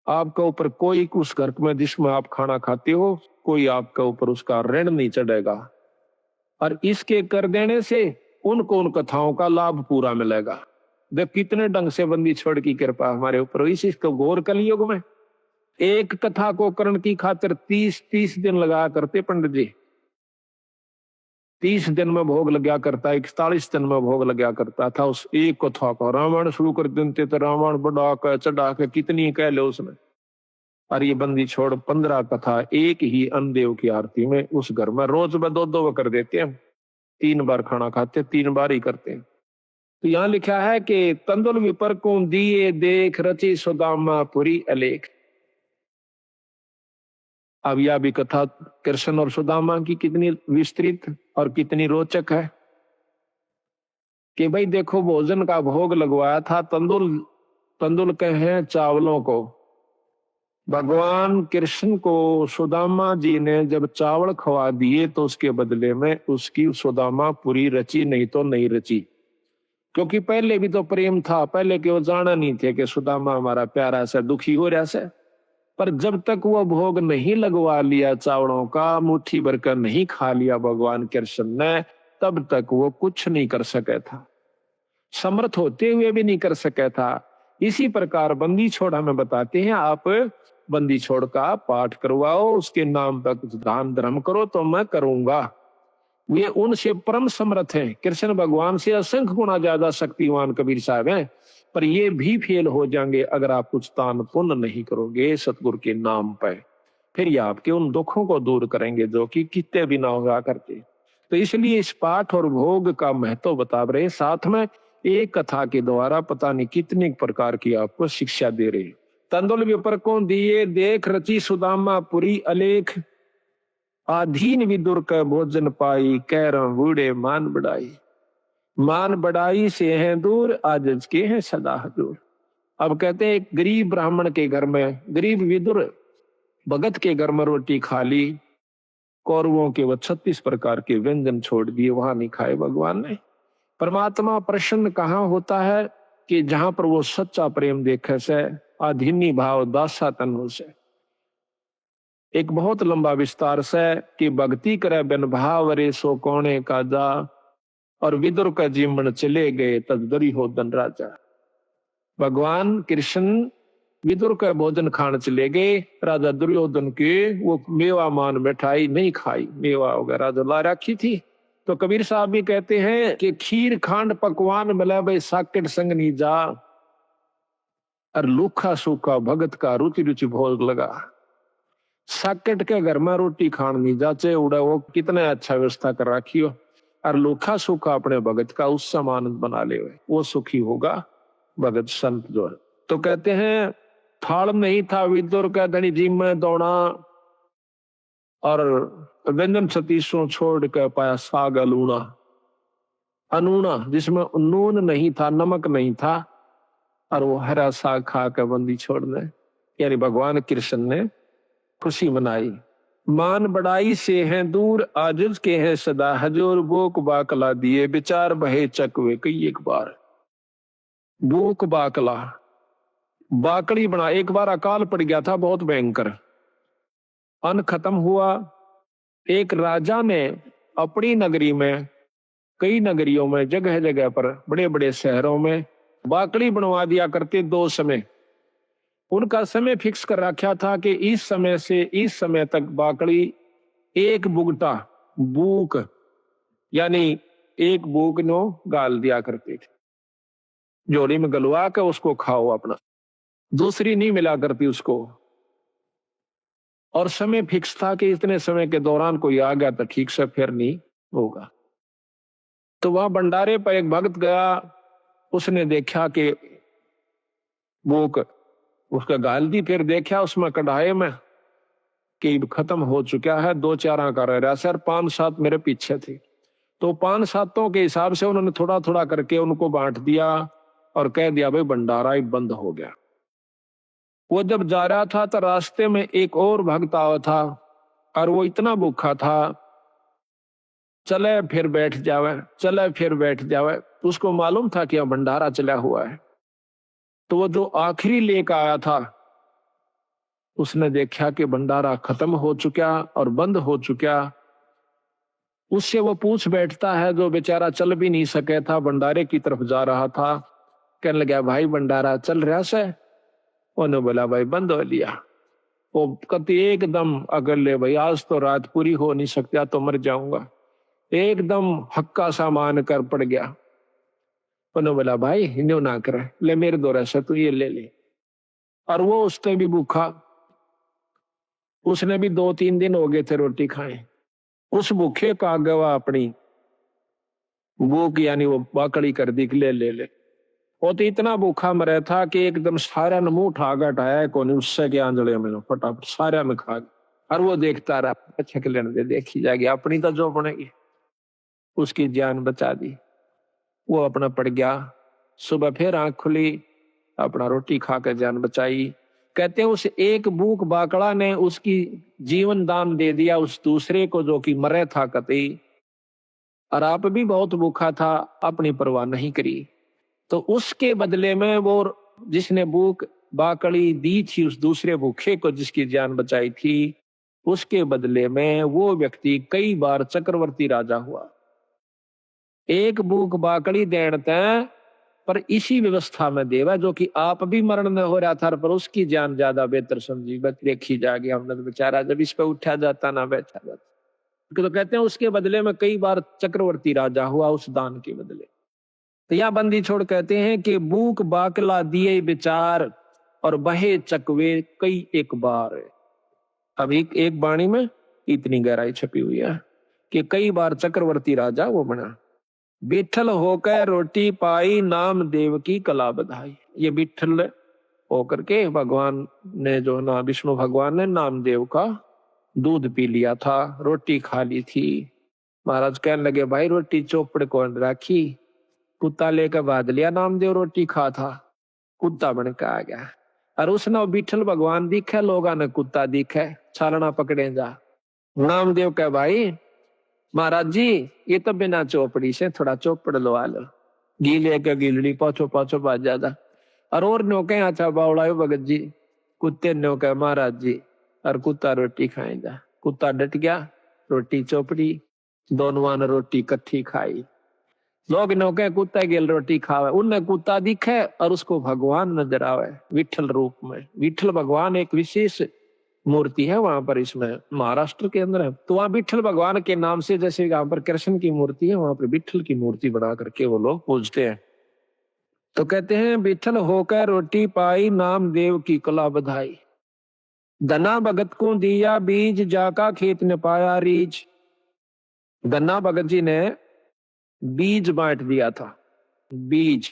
आपके ऊपर कोई उस घर में जिसमें आप खाना खाते हो, कोई आपके ऊपर उसका ऋण नहीं चढ़ेगा। और इसके कर देने से उनको उन कथाओं का लाभ पूरा मिलेगा। देख कितने ढंग से बंदी छोड़ की कृपा हमारे ऊपर। इसी को घोर कलयुग में एक कथा को करण की खातिर 30 दिन लगा करते पंडित जी। 30 दिन में भोग लगा करता, 41 दिन में भोग लगा करता था उस एक कथा का। रामायण शुरू कर देते तो रामायण बढ़ा कर चढ़ा के कितनी कह लो उसने। और ये बंदी छोड़ 15 कथा एक ही अनदेव की आरती में उस घर में रोज में 2-2 कर देते हैं। 3 बार खाना खाते, 3 बार ही करते हैं। तो यहाँ लिखा है कि तंदुल विपर को दिए देख, रची सुदामा पुरी अलेख। अब यह भी कथा कृष्ण और सुदामा की कितनी विस्तृत और कितनी रोचक है कि भाई देखो भोजन का भोग लगवाया था तंदुल कहे चावलों को। भगवान कृष्ण को सुदामा जी ने जब चावल खवा दिए तो उसके बदले में उसकी सुदामा पूरी रची, नहीं तो नहीं रची। क्योंकि पहले भी तो प्रेम था, पहले के वो जाना नहीं थे कि सुदामा हमारा प्यारा सा दुखी हो रहा से। पर जब तक वो भोग नहीं लगवा लिया चावलों का, मुट्ठी भर कर नहीं खा लिया भगवान कृष्ण ने, तब तक वो कुछ नहीं कर सके था, समर्थ होते हुए भी नहीं कर सके था। इसी प्रकार बंदी छोड़ हमें बताते हैं, आप बंदी छोड़ का पाठ करवाओ, उसके नाम पर कुछ दान धर्म करो तो मैं करूंगा। वे उनसे परम समर्थ हैं, कृष्ण भगवान से असंख्य गुना ज्यादा शक्तिवान कबीर साहब हैं। पर ये भी फेल हो जाएंगे अगर आप कुछ दान पुण्य नहीं करोगे सतगुरु के नाम पर। फिर ये आपके उन दुखों को दूर करेंगे जो कि कितने भी ना हुआ करते। तो इसलिए इस पाठ और भोग का महत्व बता रहे, साथ में एक कथा के द्वारा पता नहीं कितने प्रकार की आपको शिक्षा दे रहे। तंदुल विपर को दिए देख रची सुदामा पुरी अलेख, आधीन विदुर का भोजन पाई, कह रहा बूढ़े मान बढ़ाई। मान बढ़ाई से है दूर, आजज के हैं सदा हजूर। अब कहते हैं एक गरीब ब्राह्मण के घर में, गरीब विदुर भगत के घर में रोटी खा ली, कौरवों के वो 36 प्रकार के व्यंजन छोड़ दिए, वहां नहीं खाए भगवान ने। परमात्मा प्रसन्न कहाँ होता है कि जहां पर वो सच्चा प्रेम देखे से, आधीनी भाव दासा तनु से। एक बहुत लंबा विस्तार से कि भक्ति करे बिन भाव रे सो कोने का जा, और विदुर का जीवन चले गए तदरी हो धन राजा। भगवान कृष्ण विदुर का भोजन खाने चले गए, राजा दुर्योधन के वो मेवा मान मिठाई नहीं खाई, मेवा वगैरह जो ला रखी थी। तो कबीर साहब भी कहते हैं कि खीर खांड पकवान मिला भाई साकेट संग नहीं जा, और लूखा सूखा भगत का रुचि रुचि भोग लगा। साकेट के घर में रोटी खान नहीं जाचे उड़ा, वो कितना अच्छा व्यवस्था कर रखी हो, और लूखा सूखा अपने भगत का उस समान बना ले, वो सुखी होगा भगत संत जो है। तो कहते हैं थाल नहीं था विदुर का धनी जी में दौड़ा, और व्यंजन 36 छोड़ कर पाया साग अलूना, अनूना जिसमें नून नहीं था, नमक नहीं था, और वो हरा साग खा कर बंदी छोड़ने, यानी भगवान कृष्ण ने खुशी मनाई। मान बढ़ाई से हैं दूर, आजिज के हैं सदा हजूर, बोक बाकला दिए विचार बहे चकवे कई एक बार। बोक बाकला बाकड़ी बना, एक बार अकाल पड़ गया था बहुत भयंकर, अन्न खत्म हुआ। एक राजा ने अपनी नगरी में, कई नगरियों में, जगह जगह पर, बड़े बड़े शहरों में बाकड़ी बनवा दिया करते 2 समय। उनका समय फिक्स कर रखा था कि इस समय से इस समय तक बाकड़ी एक बुगटा बूक, यानी एक बूक नो गाल दिया करते थे, जोड़ी में गलवा के उसको खाओ अपना, दूसरी नहीं मिला करती उसको। और समय फिक्स था कि इतने समय के दौरान कोई आ गया तो ठीक से, फिर नहीं होगा। तो वहां भंडारे पर एक भक्त गया, उसने देखा कि भूख उसका गाल दी, फिर देखा उसमें कढ़ाई में कि खत्म हो चुका है, 2-4 का रह रहा सर, 5-7 मेरे पीछे थे। तो 5-7 के हिसाब से उन्होंने थोड़ा थोड़ा करके उनको बांट दिया और कह दिया भाई भंडारा ही बंद हो गया। वो जब जा रहा था तो रास्ते में एक और भक्त आया था, और वो इतना भूखा था, चले फिर बैठ जावे, चले फिर बैठ जावे। उसको मालूम था कि यह भंडारा चला हुआ है। तो वो जो आखिरी लेकर आया था, उसने देखा कि भंडारा खत्म हो चुका और बंद हो चुका। उससे वो पूछ बैठता है, जो बेचारा चल भी नहीं सके था, भंडारे की तरफ जा रहा था, कहने लगा भाई भंडारा चल रहा से? उन्होंने बोला भाई बंद हो लिया। वो कति एकदम अगले, भाई आज तो रात पूरी हो नहीं सकता, तो मर जाऊंगा, एकदम हक्का सा मान कर पड़ गया। उन्होंने बोला भाई हिंदू ना करे, ले मेरे दौरा से तू ये ले ले। और वो उसने भी भूखा, उसने भी 2-3 दिन हो गए थे रोटी खाए। उस भूखे का गवा अपनी भूख यानी वो बाकड़ी कर दी, ले ले ले। वो तो इतना भूखा मरा था कि एकदम सारा ने मुंह उठा गटाया कोनी, उससे के आंजड़े में फटाफट सारा में खा गया। और वो देखता रहा, अच्छा के लेने दे, देखी जाएगी अपनी तो जो बनेगी। उसकी जान बचा दी, वो अपना पड़ गया। सुबह फिर आंख खुली, अपना रोटी खाकर जान बचाई। कहते हैं उस एक भूख बाकड़ा ने उसकी जीवन दान दे दिया उस दूसरे को जो कि मरे था कतई, और आप भी बहुत भूखा था, अपनी परवाह नहीं करी। तो उसके बदले में वो जिसने भूख बाकड़ी दी थी उस दूसरे भूखे को, जिसकी जान बचाई थी, उसके बदले में वो व्यक्ति कई बार चक्रवर्ती राजा हुआ। एक भूख बाकड़ी देते पर इसी व्यवस्था में देवा, जो कि आप भी मरण में हो रहा था, पर उसकी जान ज्यादा बेहतर समझी, देखी जाएगी हमने तो बेचारा जब इस पे उठा जाता ना बैठा जाता। तो कहते हैं उसके बदले में कई बार चक्रवर्ती राजा हुआ उस दान के बदले। तो यह बंदी छोड़ कहते हैं कि भूख बाकला दिए विचार, और बहे चकवे कई एक बार। अब एक बाणी में इतनी गहराई छपी हुई है कि कई बार चक्रवर्ती राजा वो बना। विठल होकर रोटी पाई, नाम देव की कला बधाई। ये विठल होकर के भगवान ने जो ना विष्णु भगवान ने नामदेव का दूध पी लिया था, रोटी खा ली थी। महाराज कहने लगे भाई रोटी चौपड़ कौन राखी? कुत्ता लेकर बांध लिया, नामदेव रोटी खा था, कुत्ता बन के आ गया। और उसने विठल भगवान दिखे, लोगा ने कुत्ता दिखे, छालना पकड़े जा। नामदेव कह भाई महाराज जी ये तो बिना चौपड़ी से थोड़ा चौपड़ लवा लो। घी लेकर गिलड़ी पाछो पाछो बाज जाता। और नो कहे अच्छा बावड़ायो भगत जी, कुत्ते नो कहे महाराज जी, और कुत्ता रोटी खाएगा। कुत्ता डट गया, रोटी चौपड़ी, दोनों ने रोटी कट्ठी खाई। लोग नो कहे कुत्ता गेल रोटी खावे, उनने कुत्ता दिखे और उसको भगवान नजर आवे विठल रूप में। विठल भगवान एक विशेष मूर्ति है वहां पर, इसमें महाराष्ट्र के अंदर है। तो वहां विठल भगवान के नाम से जैसे यहाँ पर कृष्ण की मूर्ति है, वहां पर विठल की मूर्ति बना करके वो लोग पूजते हैं। तो कहते हैं विठल होकर रोटी पाई, नाम देव की कला बधाई। धना भगत को दिया बीज, जाका खेत ने पाया रीज। धना भगत जी ने बीज बांट दिया था, बीज।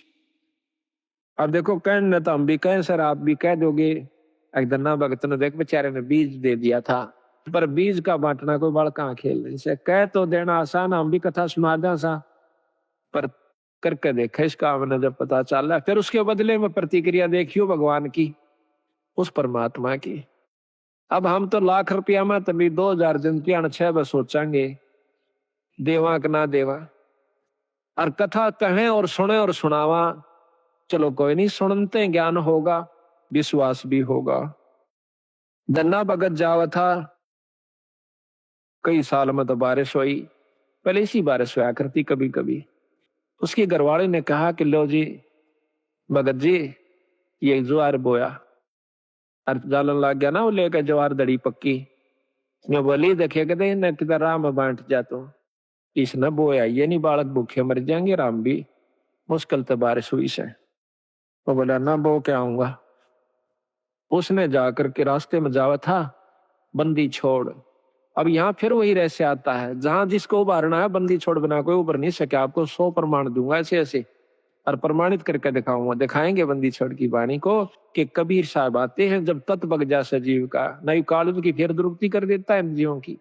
अब देखो कहने तो हम भी कहें सर, आप भी कह दोगे एक धना भगत ने देख बेचारे ने बीज दे दिया था, पर बीज का बांटना कोई बड़ा कहाँ खेल नहीं से। कह तो देना आसान, हम भी कथा सुना दें सा, पर करके देखा इस काम ने जब पता चला, फिर उसके बदले में प्रतिक्रिया देखियो भगवान की, उस परमात्मा की। अब हम तो लाख रुपया में तभी 2000 जनतियां 6 बस सोचेंगे देवा कि ना देवा। और कथा कहें और सुने और सुनावा, चलो कोई नहीं, सुनते ज्ञान होगा, विश्वास भी होगा। धन्ना भगत जावा था, कई साल में तो बारिश हुई, पहले इसी बारिश हुआ करती कभी कभी। उसकी घरवाली ने कहा कि लो जी भगत जी ये ज्वार बोया, और जालन लग गया ना वो लेकर ज्वार दड़ी पक्की। मैं बोली देखे कहते न किधर राम बांट जा, तो इसने बोया ये नहीं, बालक भूखे मर जाएंगे, राम भी मुश्किल तो बारिश हुई से। वो बोला ना बो क्या आऊंगा। उसने जाकर के रास्ते में जावा था, बंदी छोड़। अब यहाँ फिर वही रहस्य आता है, जहां जिसको उभारना है बंदी छोड़ बिना कोई उभर नहीं सके। आपको 100 प्रमाण दूंगा ऐसे ऐसे, और प्रमाणित करके दिखाऊंगा। दिखाएंगे बंदी छोड़ की वाणी को कि कबीर साहब आते हैं जब तत् बग जा सजीव का, नई काल की फिर दुरुक्ति कर देता है जीवों की।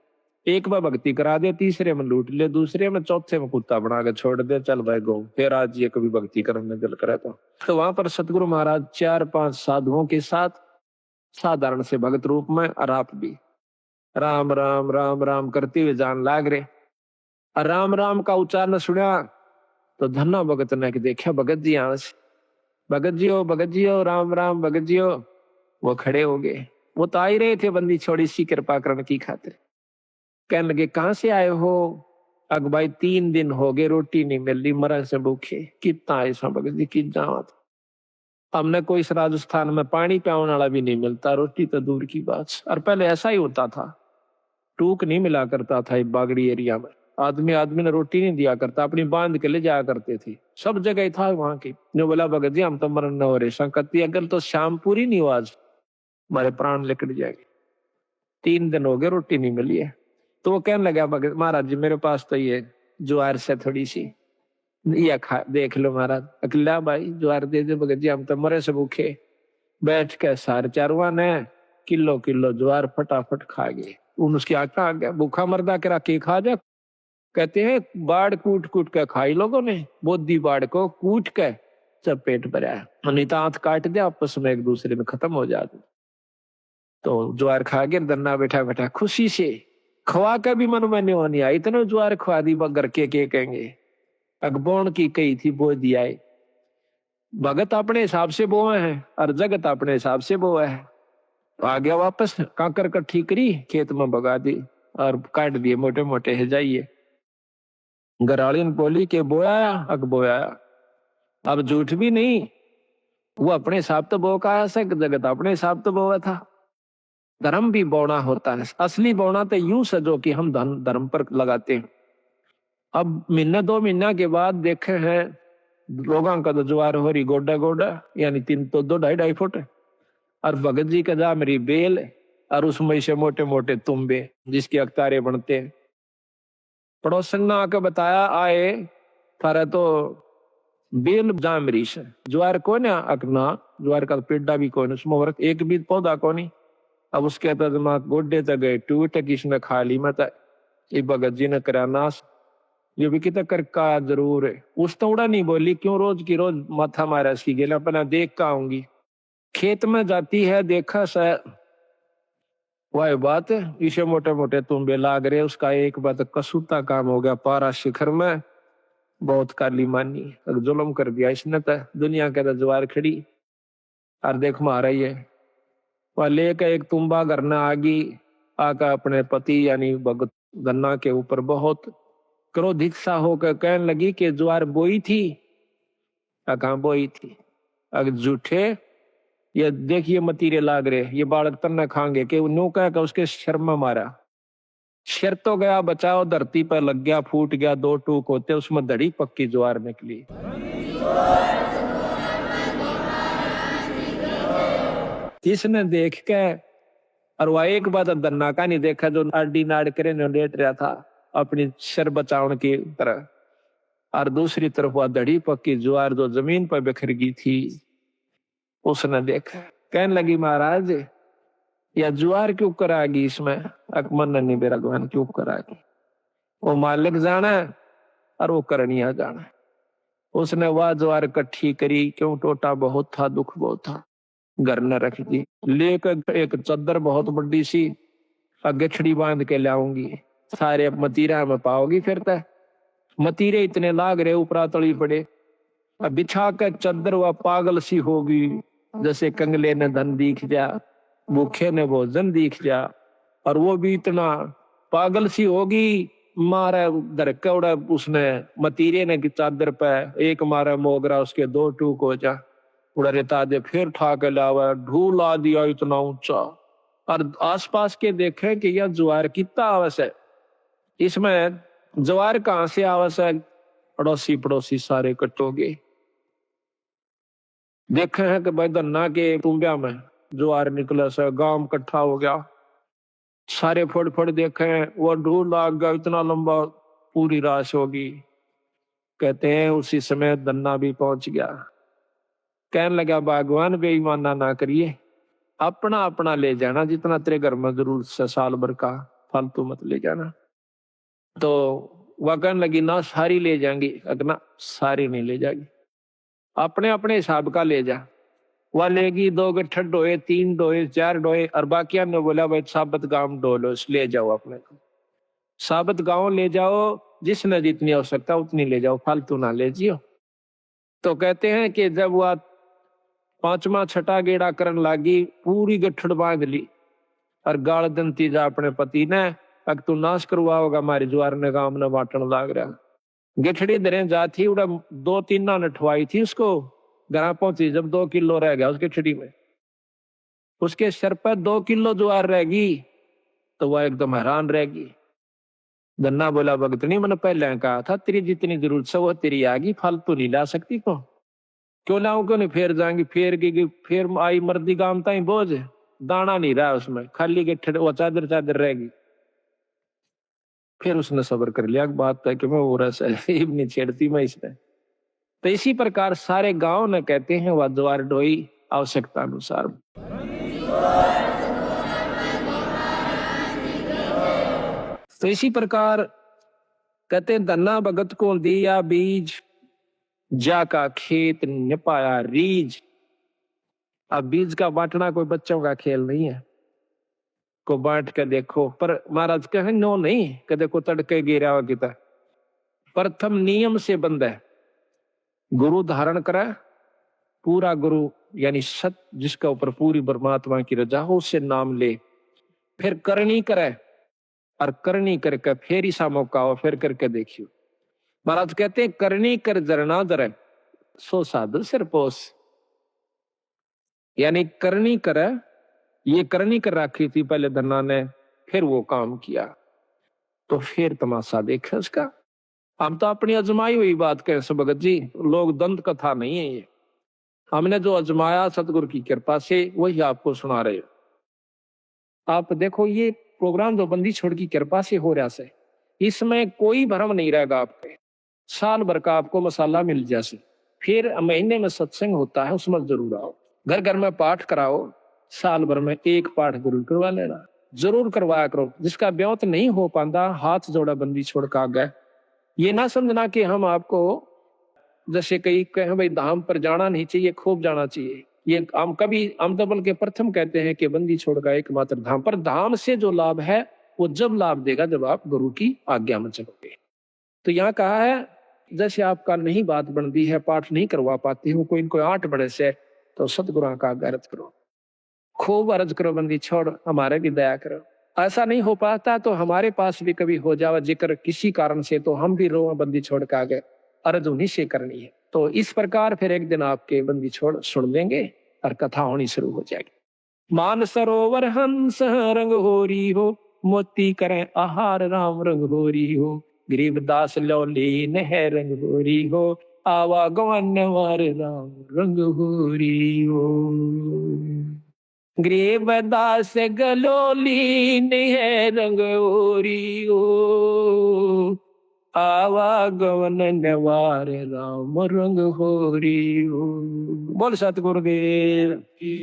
एक बार भक्ति करा दे, तीसरे में लूट ले, दूसरे में, चौथे में कुत्ता बना के छोड़ दे, चल भाई गो। फिर आज ये कभी भक्ति करने दिल करे तो वहां पर सतगुरु महाराज 4-5 साधुओं के साथ साधारण से भगत रूप में, और आप भी राम राम राम राम करते हुए जान लाग रहे। और राम राम का उच्चारण सुना तो धन्ना भगत ने देखा भगत जी यहां से, भगत जी हो राम राम भगत जी हो। वो खड़े हो गए, वो तो आ ही रहे थे बंदी छोड़ी सी कृपा करने की खातिर। कहने लगे कहां से आए हो? अग भाई 3 दिन हो गए रोटी नहीं मिल रही, मरण से भूखे। कितना ऐसा भगत जी की जावत, हमने कोई इस राजस्थान में पानी पियाने वाला भी नहीं मिलता, रोटी तो दूर की बात। और पहले ऐसा ही होता था, टूक नहीं मिला करता था बागड़ी एरिया में, आदमी ने रोटी नहीं दिया करता, अपनी बांध के ले जाया करते थे, सब जगह था वहां की। जो बोला भगत जी हम तो मरण न हो रहे, संकट अगर तो शाम पूरी नहीं हो आज हमारे प्राण निकल जाएंगे। 3 दिन हो गए रोटी नहीं मिली है। तो वो कहने लगा भगत महाराज जी मेरे पास तो ये ज्वार से थोड़ी सी या खा देख लो महाराज। अकेला भाई ज्वार दे दे भगत जी, हम तो मरे से भूखे। बैठ के सारे चारवा ने किलो किलो ज्वार फटाफट खा गए। उन उसकी आंख आ गया, भूखा मरदा करा के खा जा। कहते हैं बाढ़ कूट कूट के खाई लोगों ने, बोधी बाढ़ को कूट के सब पेट भरा, नहीं तो आंख काट दे आपस में एक दूसरे में खत्म हो जाते। तो ज्वार खा के धन्ना बैठा बैठा खुशी से खवा का भी मन में नहीं होनी आई, इतने ज्वार खवा दी बगर के कहेंगे। अगबोन की कही थी बो दिया, भगत अपने हिसाब से बोए हैं और जगत अपने हिसाब से बोए है। तो आ गया वापस, काकर का ठीकरी खेत में भगा दी और काट दिए मोटे मोटे है जाइए। गरालिन बोली के बोया अग बोया, अब झूठ भी नहीं, वो अपने हिसाब तो बो का से, जगत अपने हिसाब तो बोया था। धर्म भी बोना होता है, असली बोना तो यूं सजो कि हम धर्म पर लगाते हैं। अब महीना 2 महीना के बाद देखे हैं लोगों का तो ज्वार हो रही गोडा गोडा, यानी 3 तो 2-2.5 फुट। और भगत जी का जा मेरी बेल और उसमें से मोटे मोटे तुम्बे जिसके अखतारे बनते हैं। पड़ोसन ने आके बताया आए थारे तो बेल जाम रीस है, ज्वार को ना अकना ज्वार का पेड़ा भी कोई उसमें वर्क एक भी पौधा को नहीं। अब उसके बाद गोड्डे तक गए टूट किसने खा ली मत ये भगत जी ने करा नाश। ये भी कितना कर का जरूर है उस तो उड़ा नहीं बोली क्यों रोज की रोज माथा मारा इसकी गेला अपना देख का आऊंगी। खेत में जाती है देखा सा वह बात इसे मोटे मोटे तुम्बे लाग रहे उसका एक बात कसूता काम हो गया पारा शिखर में बहुत काली मानी और जुल्म कर दिया इसने तो दुनिया के ज्वार खड़ी और देख मारा ही है। वह लेकर एक तुम्बा करना आगी आका अपने पति यानी भगत गन्ना के ऊपर बहुत क्रोधित सा होकर कहने लगी कि ज्वार बोई थी कहाँ बोई थी अगर झूठे ये देखिए मतीरे लाग रहे ये बालक तन्ना खाएंगे कि नो कह उसके शर में मारा शर तो गया बचाओ धरती पर लग गया फूट गया दो टूक होते उसमें धड़ी पक्की ज्वार निकली। इसने देख के और वह एक बात दन्ना का नहीं देखा जो आडी नाड़ करे लेट रहा था अपनी शर बचावन की तरह और दूसरी तरफ वह धड़ी पक्की ज्वार जो जमीन पर बिखर गई थी उसने देखा कहने लगी महाराज या ज्वार क्यों करागी इसमें अकमन नहीं बेरा भगवान क्यों करागी वो मालिक जाना और वो करनिया जाना। उसने वह ज्वार इकट्ठी करी क्यों टोटा बहुत था दुख बहुत था घर न रख दी लेकर एक चद्दर बहुत बड़ी सी गठड़ी बांध के लाऊंगी सारे मतीरा में पाओगी फिर तक मतीरे इतने लाग रहे ऊपरा तली पड़े अब बिछा कर चद्दर वह पागल सी होगी जैसे कंगले ने धन दिख जा भूखे ने भोजन दिख जा और वो भी इतना पागल सी होगी मारा धरका उड़ा उसने मतीरे ने की चादर पे एक मारा मोगरा उसके दो टूक हो जा उड़ा रेता दे फिर ठा के लावा ढूल आ दिया इतना ऊंचा और आसपास के देखे कि यह ज्वार कितना आवश्यक है इसमें ज्वार कहां से आवश्यक पड़ोसी पड़ोसी सारे कटोगे देखे हैं कि भाई धन्ना के तुम्बिया में ज्वार निकला सा गांव इकट्ठा हो गया सारे फड़ फड़ देखे वो ढूल लाग गया इतना लंबा पूरी राश होगी। कहते हैं उसी समय धन्ना भी पहुंच गया कहने लगा भगवान बेईमाना ना करिए अपना अपना ले जाना जितना तेरे घर में जरूरत से साल भर का फालतू मत ले जाना। तो वह कहने लगी ना सारी ले जाएंगी अगना सारी नहीं ले जाएगी अपने अपने हिसाब का ले जा वह लेगी दो गठर डोए तीन डोए चार डोए और बाकिया ने बोला भाई साबत गांव डोलो ले जाओ अपने को साबत गांव ले जाओ जिसने जितनी आवश्यकता उतनी ले जाओ फालतू ना ले जियो। तो कहते हैं कि जब वह पांचवा छठा गेड़ा करन लागी पूरी गठड़ बांध ली और गाल दंती जा अपने पति ने अग तू नाश करवा होगा हमारी ज्वार ने गांव ने बांटन लाग रहा गठड़ी दरे जा थी उड़ा दो तीन ना नठवाई थी उसको घर पहुंची जब 2 किलो रह गया उसके छड़ी में उसके सर पर 2 किलो ज्वार रहेगी तो वह एकदम हैरान रहेगी। धन्ना बोला भगतनी मैंने पहले कहा था तेरी जितनी जरूरत है वो तेरी आगी फालतू नहीं ला सकती को क्यों लाऊं क्यों नहीं फेर जाएंगी फेर की फेर आई मर्दी गांव ताई बोझ दाना नहीं रहा उसमें खाली के वो चादर चादर रहेगी। फिर उसने सब्र कर लिया बात है कि मैं वो नहीं छेड़ती मैं इसने। तो इसी प्रकार सारे गांव ने कहते हैं वह द्वार ढोई आवश्यकता अनुसार। तो इसी प्रकार कहते हैं धन्ना भगत को दिया बीज जा का खेत न पाया रीज। अब बीज का बांटना कोई बच्चों का खेल नहीं है को बांट के देखो पर महाराज कहे नो नहीं कि देखो तड़के गिरा हुआ किता प्रथम नियम से बंद है गुरु धारण करे पूरा गुरु यानी सत जिसका ऊपर पूरी परमात्मा की रजा हो उससे नाम ले फिर करनी करे और करनी करके फिर ऐसा मौका हो फिर करके देखियो। महाराज कहते हैं करनी कर जरना दरे सो साधु सिर पोस यानी करनी करे ये करनी कर रखी थी पहले धन्ना ने फिर वो काम किया तो फिर तमाशा देखा उसका। हम तो अपनी अजमाई हुई बात कहें भगत जी लोग दंत कथा नहीं है ये हमने जो अजमाया सतगुरु की कृपा से वही आपको सुना रहे। आप देखो ये प्रोग्राम जो बंदी छोड़ की कृपा से हो रहा है, इसमें कोई भ्रम नहीं रहेगा आपके। साल भर का आपको मसाला मिल जैसे, फिर महीने में सत्संग होता है, उसमें जरूर आओ। घर घर में पाठ कराओ, साल भर में एक पाठ जरूर करवा लेना, जरूर करवाया करो। जिसका ब्योत नहीं हो पाता, हाथ जोड़ा बंदी छोड़ का गए। ये ना समझना कि हम आपको जैसे कई कहें भाई धाम पर जाना नहीं चाहिए, खूब जाना चाहिए। ये हम तो बल्कि प्रथम कहते हैं कि बंदी छोड़ का एकमात्र धाम, पर धाम से जो लाभ है वो जब लाभ देगा जब आप गुरु की आज्ञा में चलोगे। तो यहाँ कहा है जैसे आपका नहीं बात बनती है, पाठ नहीं करवा पाती हूँ, कोई इनको 8 बड़े से, तो सतगुरु का अर्ज करो, खूब अर्ज करो, बंदी छोड़ हमारे भी दया करो। ऐसा नहीं हो पाता तो हमारे पास भी कभी हो जावा जिक्र किसी कारण से, तो हम भी रो बंदी छोड़ के आगे अर्ज उन्हीं से करनी है। तो इस प्रकार फिर एक दिन आपके बंदी छोड़ सुन लेंगे और कथा होनी शुरू हो जाएगी। मान सरोवर हंस रंग होरी हो, मोती करें आहार राम रंग होरी हो, गरीबदास लौली नह रंग होरी हो, आवा गवन वार राम रंग होरी हो। गरीबदास गलोली नह रंग होरी हो, आवागमन नवार राम रंग होरी हो। बोल सतगुरुदेव की।